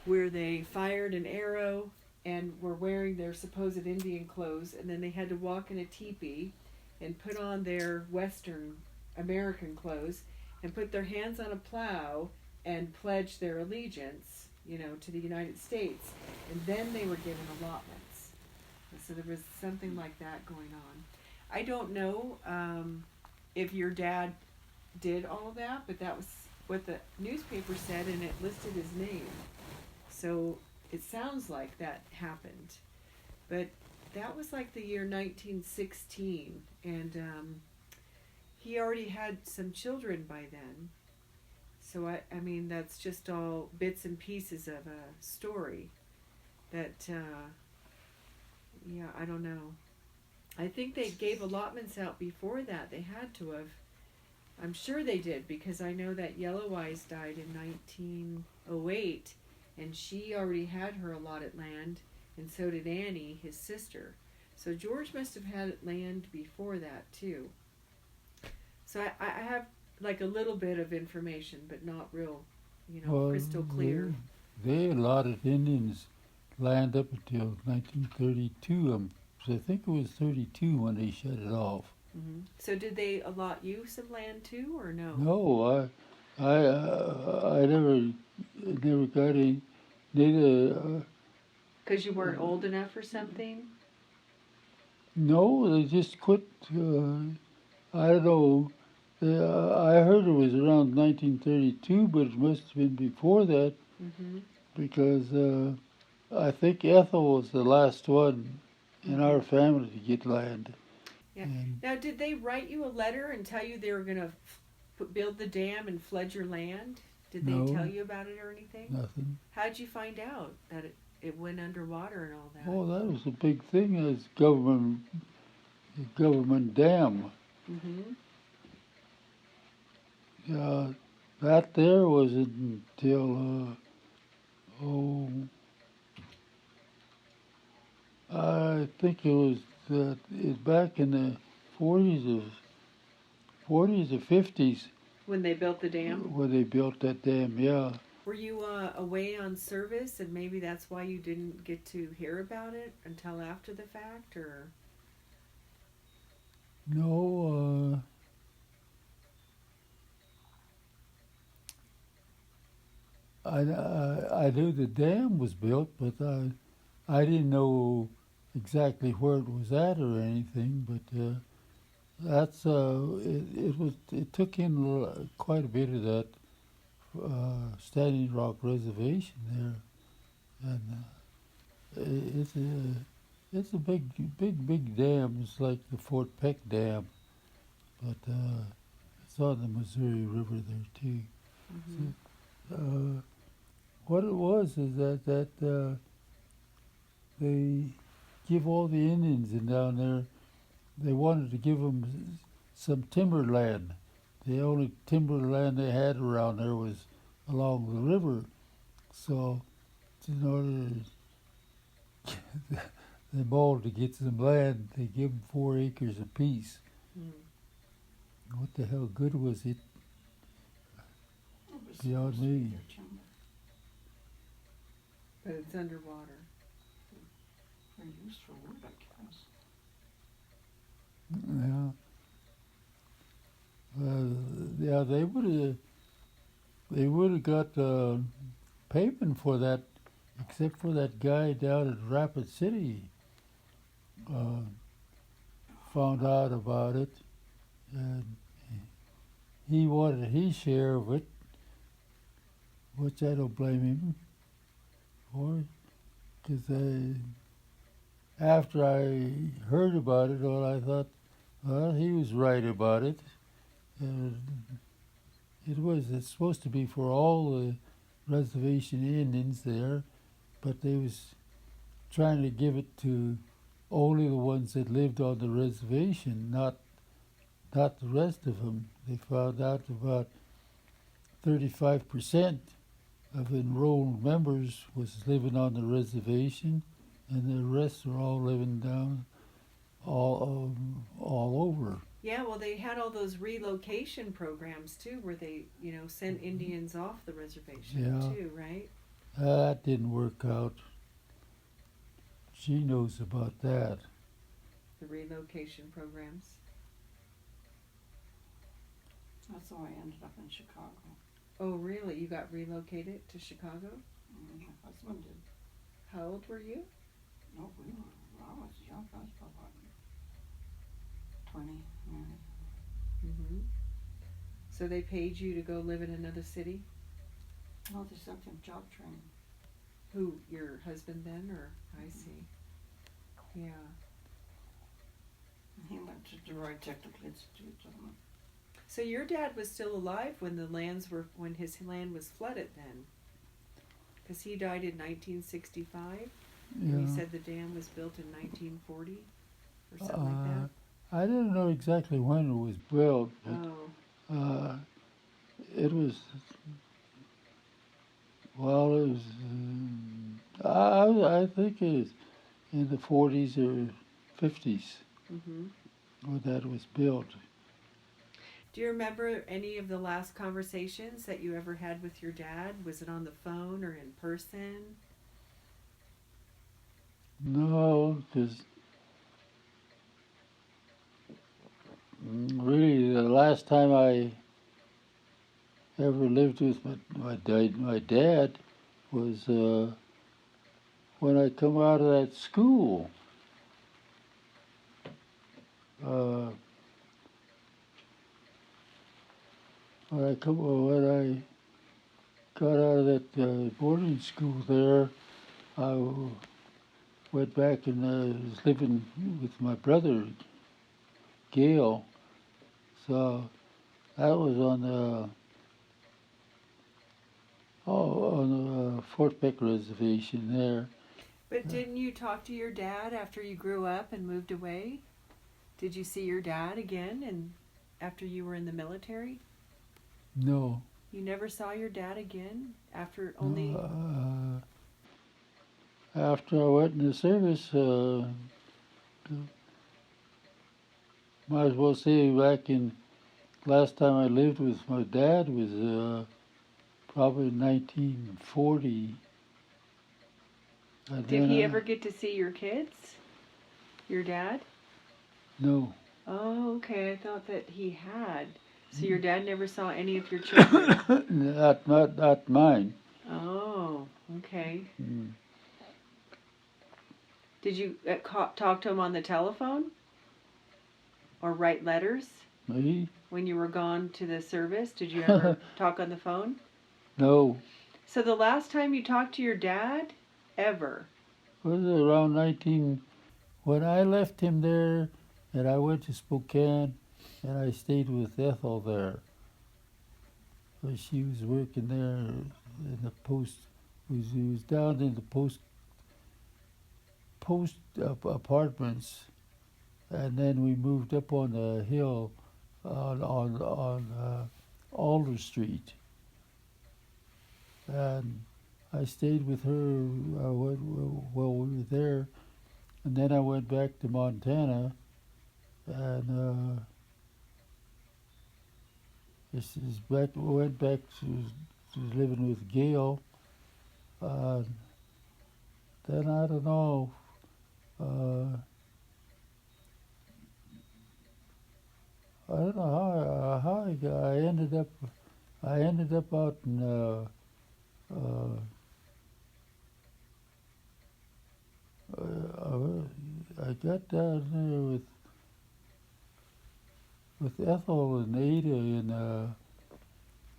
where they fired an arrow and were wearing their supposed Indian clothes, and then they had to walk in a teepee and put on their Western American clothes and put their hands on a plow and pledge their allegiance, to the United States. And then they were given allotments. And so there was something like that going on. I don't know if your dad did all that, but that was what the newspaper said, and it listed his name. So it sounds like that happened. But that was like the year 1916, and he already had some children by then. So I mean, that's just all bits and pieces of a story that, yeah, I don't know. I think they gave allotments out before that. They had to have. I'm sure they did because I know that Yellow Eyes died in 1908 and she already had her allotted land, and so did Annie, his sister. So George must have had land before that too. So I have like a little bit of information, but not real, Well, crystal clear. they allotted Indians land up until 1932. So I think it was 32 when they shut it off. So did they allot you some land too, or no? No, I never got any. Neither. Because you weren't old enough or something? No, they just quit. I don't know. I heard it was around 1932, but it must have been before that Mm-hmm. because I think Ethel was the last one in our family to get land. Yeah. And Now, did they write you a letter and tell you they were going to build the dam and flood your land? Did they tell no, you about it or anything? nothing. How'd you find out that it went underwater and all that? Oh, that was a big thing as government dam. Mm-hmm. That there wasn't until I think it was back in the 40s of 40s or 50s When they built the dam? when they built that dam. Yeah. Were you away on service and maybe that's why you didn't get to hear about it until after the fact, or? No, I knew the dam was built, but I didn't know exactly where it was at or anything. But that's it took in quite a bit of that Standing Rock Reservation there, and it's a big dam. It's like the Fort Peck Dam, but it's on the Missouri River there too. Mm-hmm. So, what it was is that they give all the Indians in down there. They wanted to give them some timberland. The only timberland they had around there was along the river. So, in order to them all to get some land, they give them 4 acres apiece. What the hell good was it? Beyond me. But it's underwater. For use for wood, I guess. Yeah. Yeah, they would have got payment for that, except for that guy down at Rapid City found out about it, and he wanted his share of it, which I don't blame him for, because after I heard about it, well, I thought, well, he was right about it. It's supposed to be for all the reservation Indians there, but they was trying to give it to only the ones that lived on the reservation, not the rest of them. They found out about 35% of enrolled members was living on the reservation, and the rest are all living down all over. Yeah, well, they had all those relocation programs too, where they, sent Indians off the reservation too, right? That didn't work out. She knows about that. The relocation programs. That's how I ended up in Chicago. Oh, really? You got relocated to Chicago? My husband did. How old were you? No, I was young. I was about 20, maybe. Mm-hmm. So they paid you to go live in another city? No, they sent him job training. Who, your husband then, or? I see. Yeah. And he went to the Roy Technical Institute. So your dad was still alive when when his land was flooded then, because he died in 1965. And you Yeah. said the dam was built in 1940 or something like Uh, that. I didn't know exactly when it was built, Oh, but it was, well, it was, I think it was in the 40s or 50s mm-hmm. when that was built. Do you remember any of the last conversations that you ever had with your dad? Was it on the phone or in person? No, because really the last time I ever lived with my dad was when I come out of that school. Uh, when I got out of that boarding school there, I went back and was living with my brother, Gail. So that was on the Fort Peck Reservation there. But didn't you talk to your dad after you grew up and moved away? Did you see your dad again and after you were in the military? No, You never saw your dad again after only. no. After I went in the service, might as well say back in last time I lived with my dad was probably 1940. And Did then he ever get to see your kids? Your dad? no, Oh, okay. I thought that he had. So your dad never saw any of your children? not mine. Oh, okay. Mm. Did you talk to him on the telephone or write letters Me? when you were gone to the service? Did you ever talk on the phone? No. So the last time you talked to your dad ever? Was it around 19 when I left him there, and I went to Spokane, and I stayed with Ethel there. She was working there in the post. He was down in the post apartments, and then we moved up on the hill on Alder Street, and I stayed with her while we were there, and then I went back to Montana, and went back to living with Gail. Uh, then I don't know. Uh, I don't know how I ended up out in I got down there with Ethel and Ada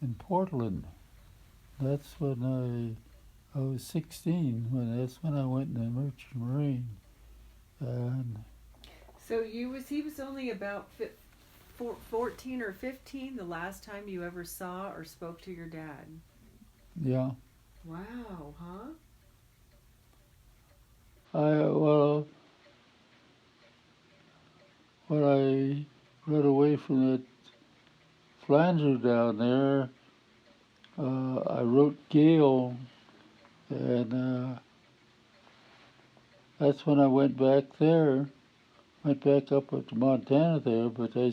in Portland. That's when I was 16. That's when I went in the Merchant Marine, and So he was only about 14 or 15 the last time you ever saw or spoke to your dad. yeah, Wow, huh? well, when I got away from that flanger down there, I wrote Gail, and that's when I went back there. Went back up to Montana there, but I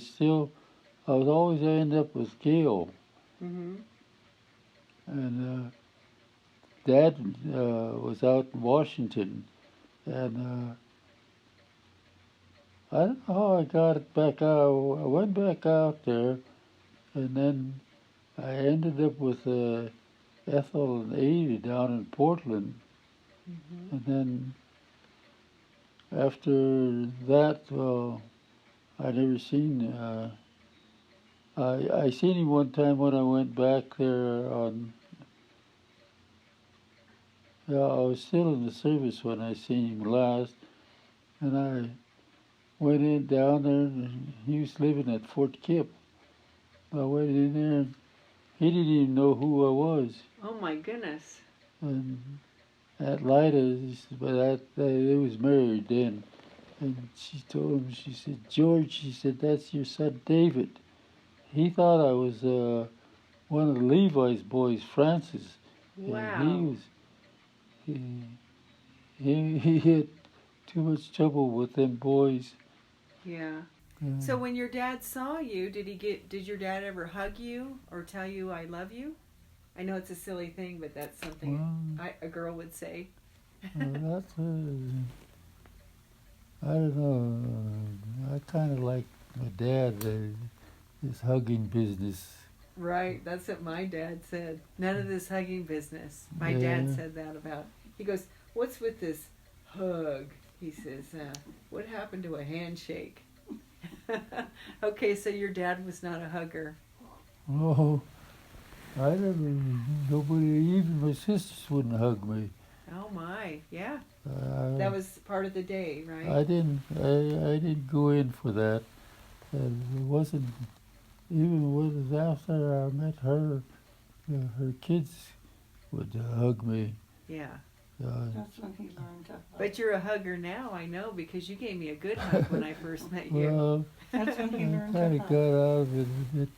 was always end up with Gail, Mm-hmm. and Dad was out in Washington, and I don't know how I got it back out. I went back out there, and then I ended up with Ethel and Ada down in Portland, Mm-hmm. and then after that, well, I never seen. I seen him one time when I went back there on. Yeah, I was still in the service when I seen him last, and I went in down there, and he was living at Fort Kip, I went in there and he didn't even know who I was. Oh my goodness. And Aunt Lida, but they was married then. And she told him, she said, George, she said, that's your son David. He thought I was one of Levi's boys, Francis. And he Wow. was, he had too much trouble with them boys. Yeah. Uh, So when your dad saw you, did your dad ever hug you or tell you I love you? I know it's a silly thing, but that's something well, a girl would say. that's, I don't know. I kind of like my dad, his hugging business. Right, that's what my dad said. None of this hugging business. My Yeah. dad said that about. He goes, "What's with this hug?" He says, "What happened to a handshake?" Okay, so your dad was not a hugger. Oh, I never, nobody, even my sisters wouldn't hug me. Oh my, yeah. That was part of the day, right? I didn't go in for that. It wasn't, even was after I met her, her kids would hug me. Yeah. That's when he learned to hug. But you're a hugger now, I know, because you gave me a good hug when I first met you. Well, That's when I he learned to kind of hug. got out of it a bit.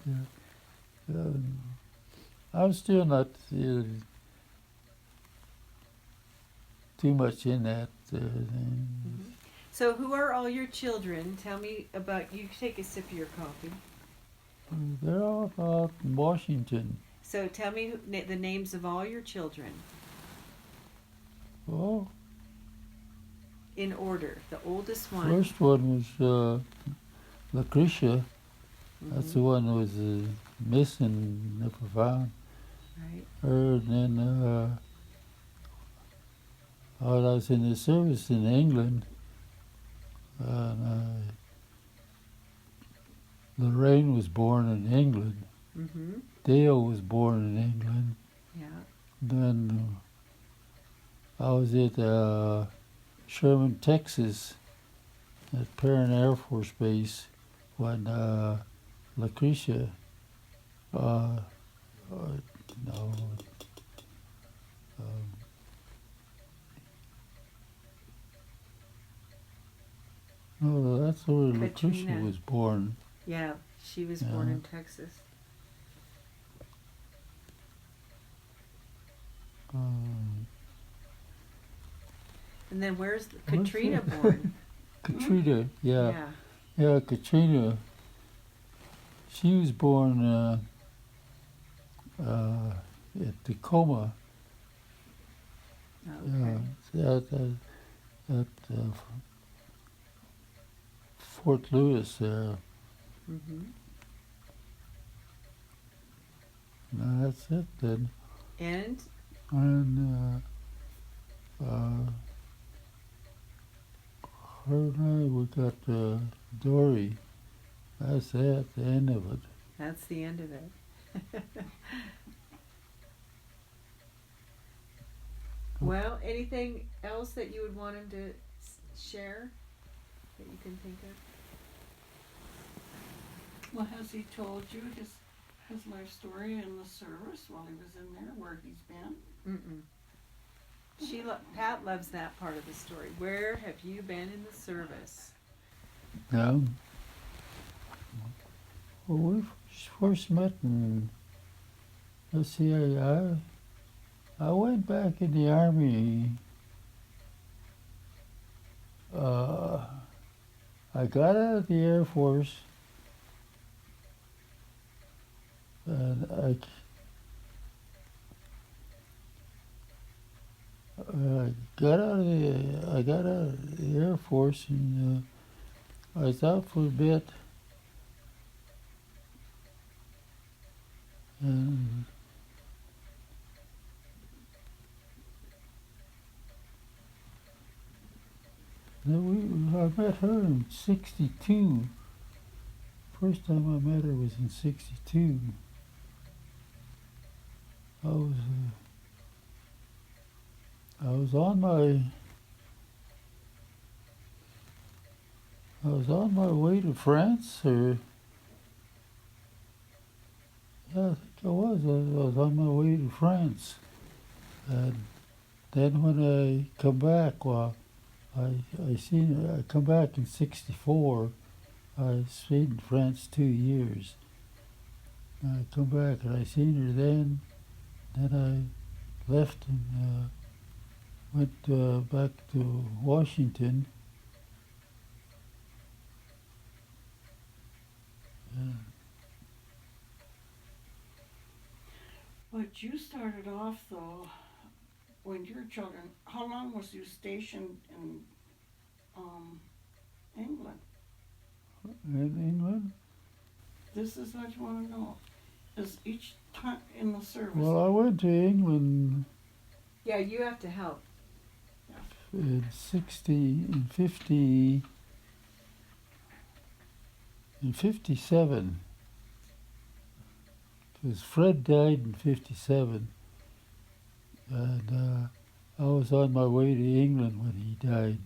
I'm still not too much in that. So who are all your children? Tell me about, you take a sip of your coffee. They're all out in Washington. So tell me the names of all your children Oh, in order. The oldest one. first one was Lucretia. That's the Mhm. one that was missing, never found. Right. Her, and then while I was in the service in England, Lorraine was born in England. Mhm. Dale was born in England. Yeah. Then I was at Sherman, Texas, at Perrin Air Force Base when Lucretia, no, no, that's where Lucretia Katrina. was born. Yeah. She was born Yeah. in Texas. And then where's Katrina it? born? Katrina, yeah. Yeah. Yeah, Katrina. She was born at Tacoma. Okay. At Fort Lewis there. Mhm. No, that's it then. And And her and I, we got Dory. That's it, the end of it. that's the end of it. Well, anything else that you would want him to share that you can think of? Well, has he told you his life story in the service while he was in there, where he's been? Mm-mm. Pat loves that part of the story. Where have you been in the service? Yeah. Well, we first met in, let's see, I went back in the Army. I got out of the Air Force, and I got out of the Air Force, and I was out for a bit, and then I met her in '62. First time I met her was in '62. I was on my way to France, or Yeah, I think I was. I was on my way to France. And then when I come back, well, I come back in '64. I stayed in France 2 years. I come back and I seen her then. Then I left and went back to Washington. Uh, But you started off though, when your children, how long was you stationed in England? in England. This is what you want to know. Is each time in the service? Well, I went to England Yeah, you have to help. in 50, in 57. Because Fred died in 57. And I was on my way to England when he died.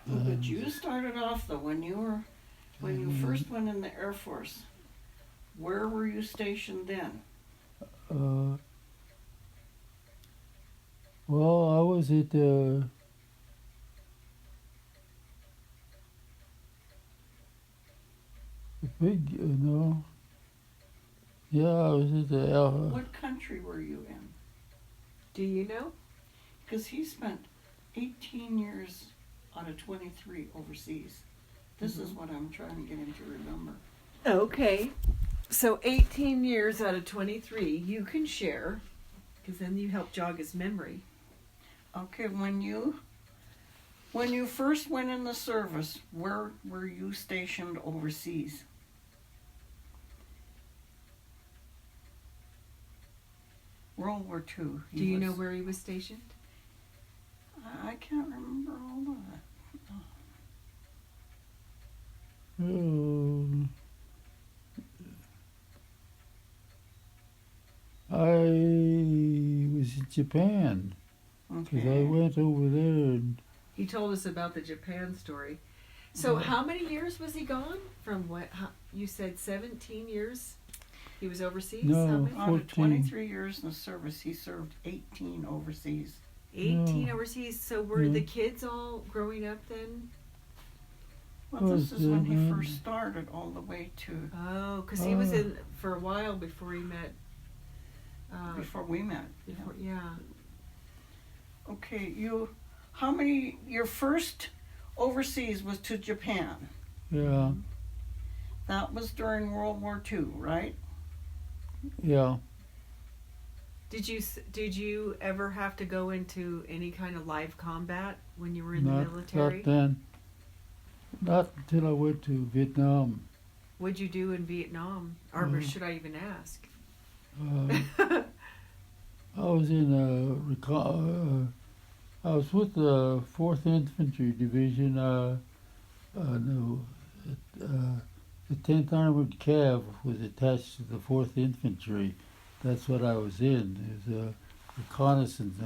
But you started off though when you first went in the Air Force. Where were you stationed then? Well, I was at the big, no. Yeah, I was at the What country were you in? Do you know? Because he spent 18 years out of 23 overseas. This is what I'm trying to get him to remember. Okay. So 18 years out of 23, you can share, because then you help jog his memory. Okay, when you first went in the service, where were you stationed overseas? World War II. Do you know where he was stationed? I can't remember all of it. I was in Japan because I went over there and He told us about the Japan story. So how many years was he gone? From what? You said 17 years he was overseas? No. How many? Out of 14. 23 years in the service, he served 18 overseas. 18 No. overseas. So were Yeah. the kids all growing up then? Well, this is when he Mhm. first started all the way to Oh, because he was in for a while before he met. before we met. Before, yeah. Okay, your first overseas was to Japan. yeah, That was during World War II, right? yeah. Did you ever have to go into any kind of live combat when you were in the military? Not then. Not until I went to Vietnam. What'd you do in Vietnam? Or Mm. should I even ask? I was in I was with the 4th Infantry Division. No, the 10th Armored Cav was attached to the 4th Infantry. That's what I was in. It was a reconnaissance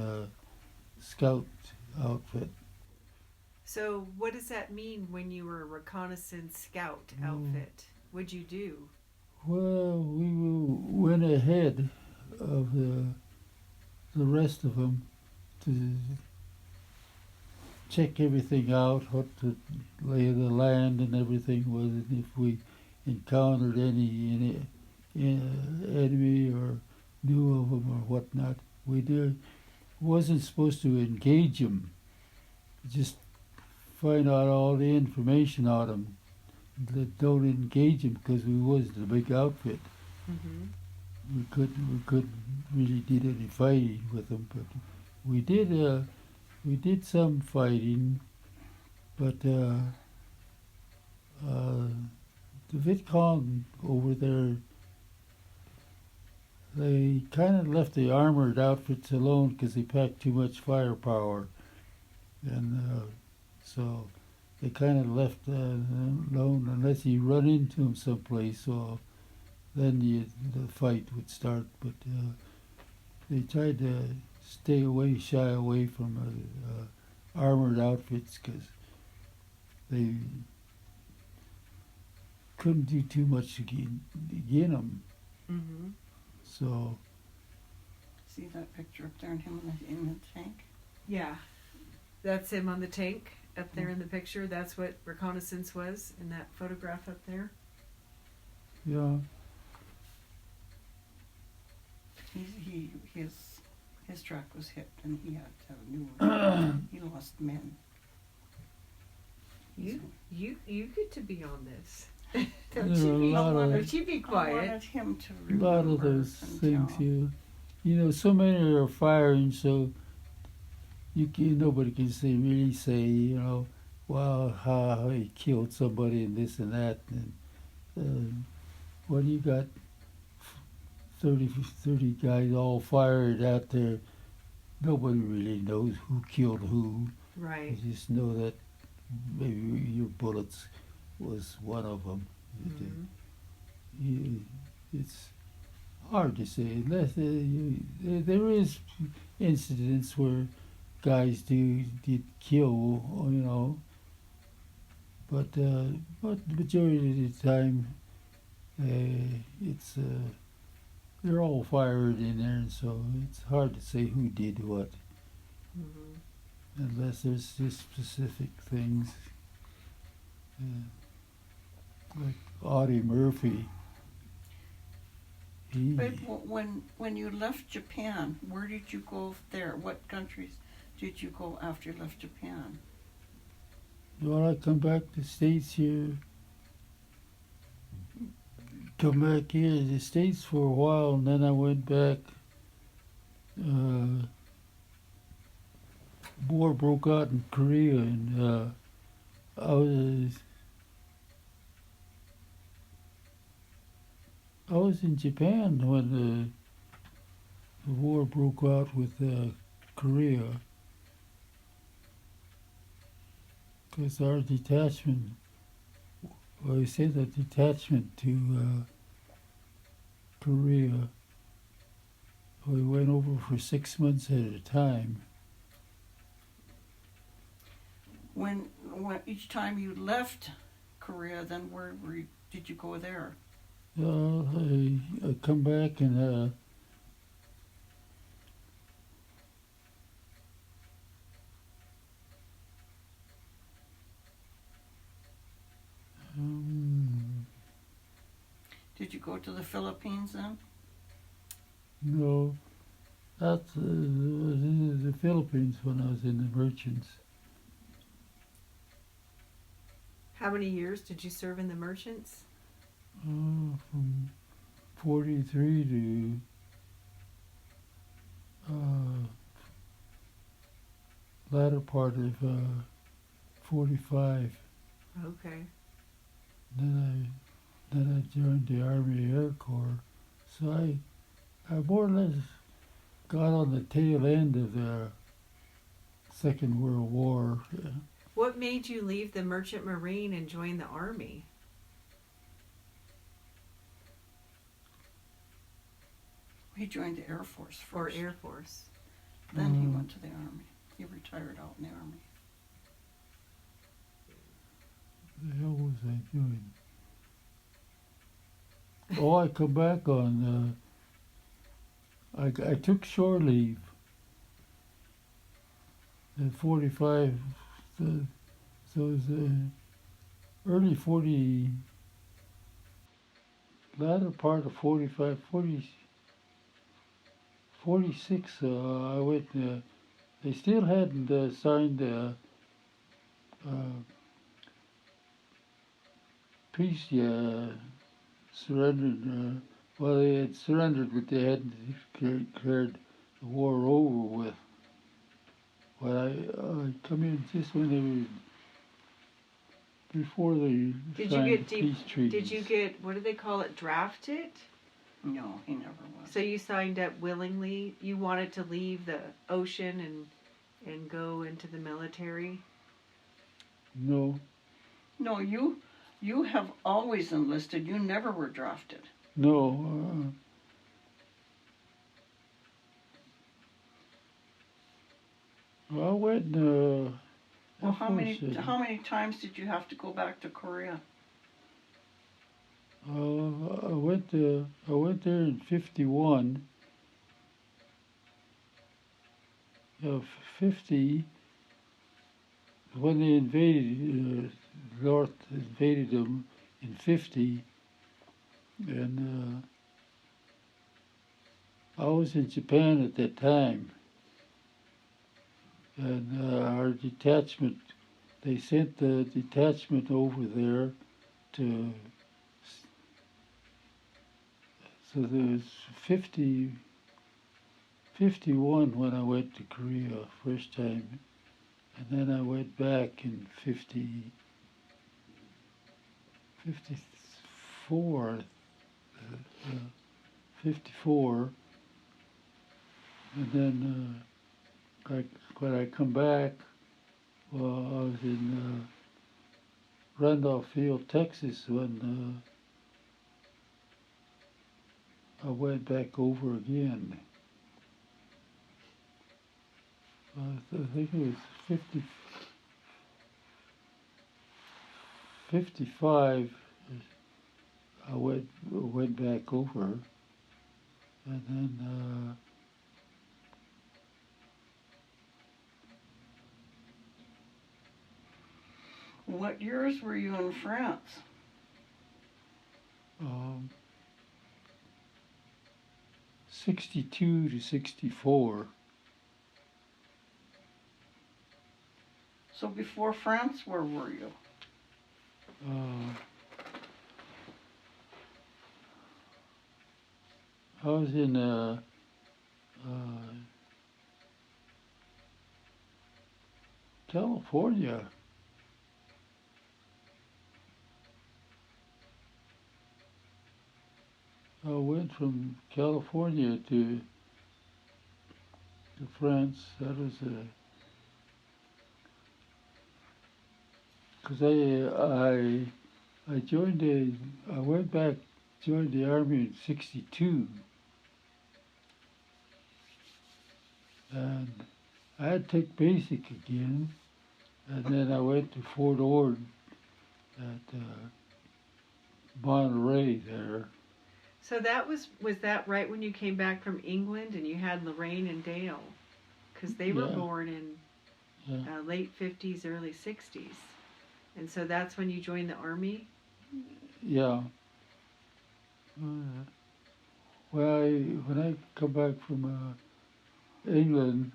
scout outfit. So what does that mean when you were a reconnaissance scout outfit? What'd you do? Well, we went ahead of the rest of them to check everything out, what the lay of the land and everything was, and if we encountered any enemy or knew of them or whatnot. We wasn't supposed to engage them, just find out all the information on them. Don't engage them because we wasn't a big outfit. Mm-hmm. We couldn't really did any fighting with them, but we did some fighting. But the Viet Cong over there, they kind of left the armored outfits alone because they packed too much firepower, and so they kind of left alone unless you run into them someplace. So then the fight would start. But they tried to shy away from armored outfits because they couldn't do too much to get him. Mm-hmm. So See that picture up there and him in the tank? Yeah. That's him on the tank up there in the picture. That's what reconnaissance was in that photograph up there. yeah, His truck was hit and he had to have a new one. He lost men. You get to be on this. There are a lot of Don't you be I quiet. wanted him to a remember. lot of those and things. tell. You know, so many are firing, so nobody can really say, you know, wow, how he killed somebody and this and that. And when you got 30 guys all fired out there, nobody really knows who killed who. Right. You just know that maybe your bullets was one of them. Mm-hmm. It's hard to say. Unless there is incidents where guys did kill, you know, but the majority of the time, it's they're all fired in there, and so it's hard to say who did what, Mm-hmm. unless there's just specific things. Like Audie Murphy. But when you left Japan, where did you go there? What countries did you go after you left Japan? Well, I come back to the States here. Come back here to the States for a while, and then I went back. War broke out in Korea, and I was in Japan when the war broke out with Korea, because our detachment, well, I sent a detachment to Korea. We went over for 6 months at a time. When each time you left Korea, then did you go there? I come back and Did you go to the Philippines then? no, that's was in the Philippines when I was in the merchants. How many years did you serve in the merchants? From 43 to latter part of 45. Okay. Then I joined the Army Air Corps. So I more or less got on the tail end of the Second World War. What made you leave the Merchant Marine and join the Army? He joined the Air Force first. Or Air Force? Then he went to the Army. He retired out in the Army. What the hell was I doing? Oh, I come back on. I took shore leave. At 45, so it was early 40, latter part of 45, 46. I went. They still hadn't signed peace yet. Surrendered. Well, they had surrendered, but they hadn't declared the war over with. But I come in just when they were before they signed peace treaties. Did you get, what do they call it, drafted? No, he never was. So you signed up willingly? You wanted to leave the ocean and go into the military? No, No, you have always enlisted. You never were drafted. no. I went. Well, how many times did you have to go back to Korea? I went there in '51. 50 when they invaded North invaded them in '50, and I was in Japan at that time, and our detachment. They sent the detachment over there to. So there was 51 when I went to Korea first time, and then I went back in 54, 54, and then when I come back, well, I was in Randolph Field, Texas, when I went back over again. I think it was 55. I went back over, and then What years were you in France? 62 to 64. So before France, where were you? I was in California. I went from California to France. That was because I joined I went back, joined the army in '62, and I had to take basic again, and then I went to Fort Ord at Monterey there. So was that right when you came back from England and you had Lorraine and Dale? Because they were Yeah. born in Yeah. late 50s, early 60s. And so that's when you joined the army? Yeah. Well, when I come back from England,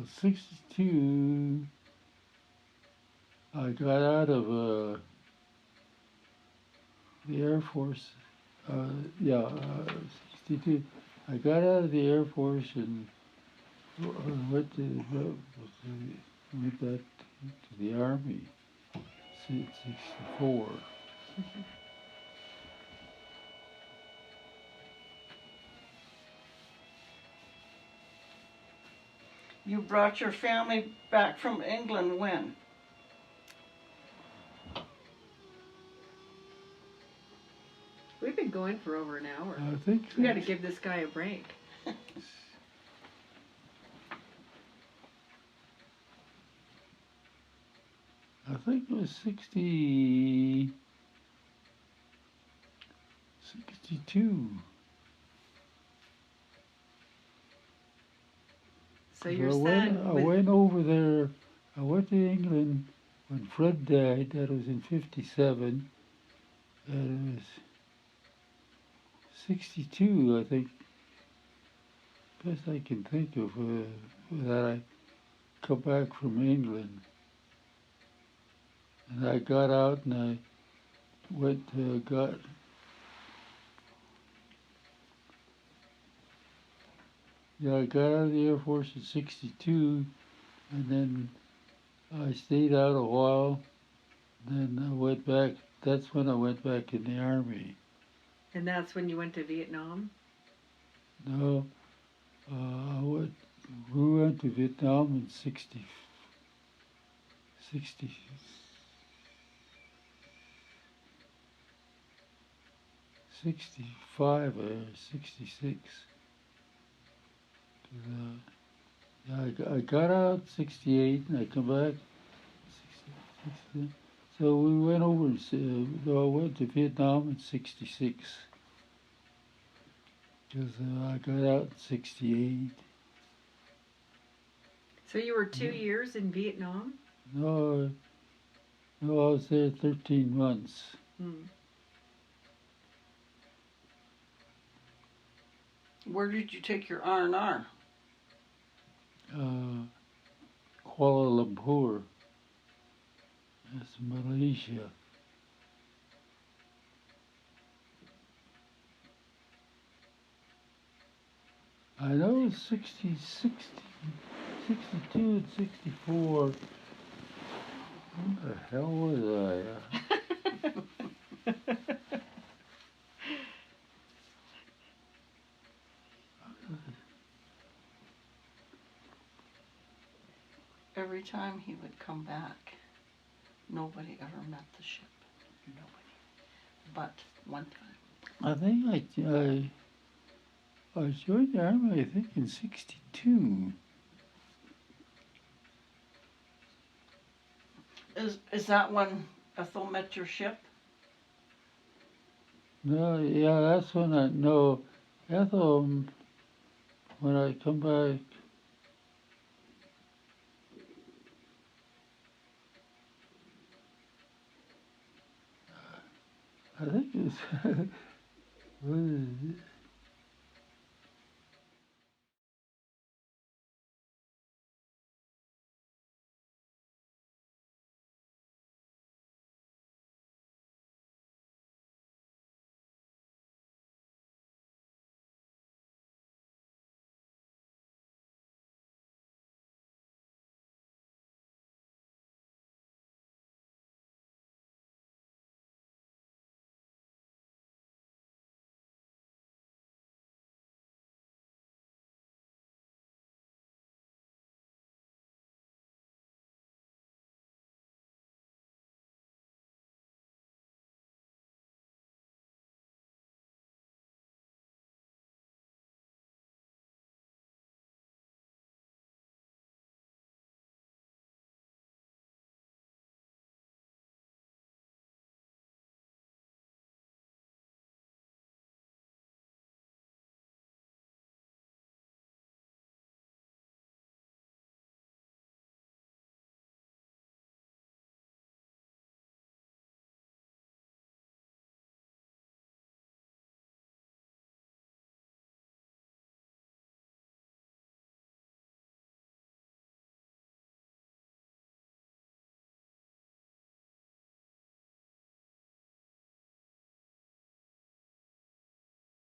62, I got out of the Air Force. Yeah, 62. I got out of the Air Force and went went back to the Army. 64. You brought your family back from England when? We've been going for over an hour. I think We got to give this guy a break. I think it was 62. So your I son went over there. I went to England when Fred died. That was in '57. And it was '62, I think. Best I can think of that I come back from England. And I got out and I went I got out of the Air Force in '62, and then I stayed out a while. Then I went back. That's when I went back in the Army. and that's when you went to Vietnam? No, we went to Vietnam in 65 or 66. I got out '68 and I come back So we went over. I went to Vietnam in '66 because I got out in '68. So you were 2 years in Vietnam? No, no, I was there 13 months. Hmm. Where did you take your R&R? Kuala Lumpur. That's Malaysia. I know 62 and 64. Where the hell was Every time he would come back, nobody ever met the ship. Nobody. But one time. I? I think I joined the army, I think, in '62. Is that when Ethel met your ship? No, yeah, that's when I know Ethel. When I come back, I think it was. What is it?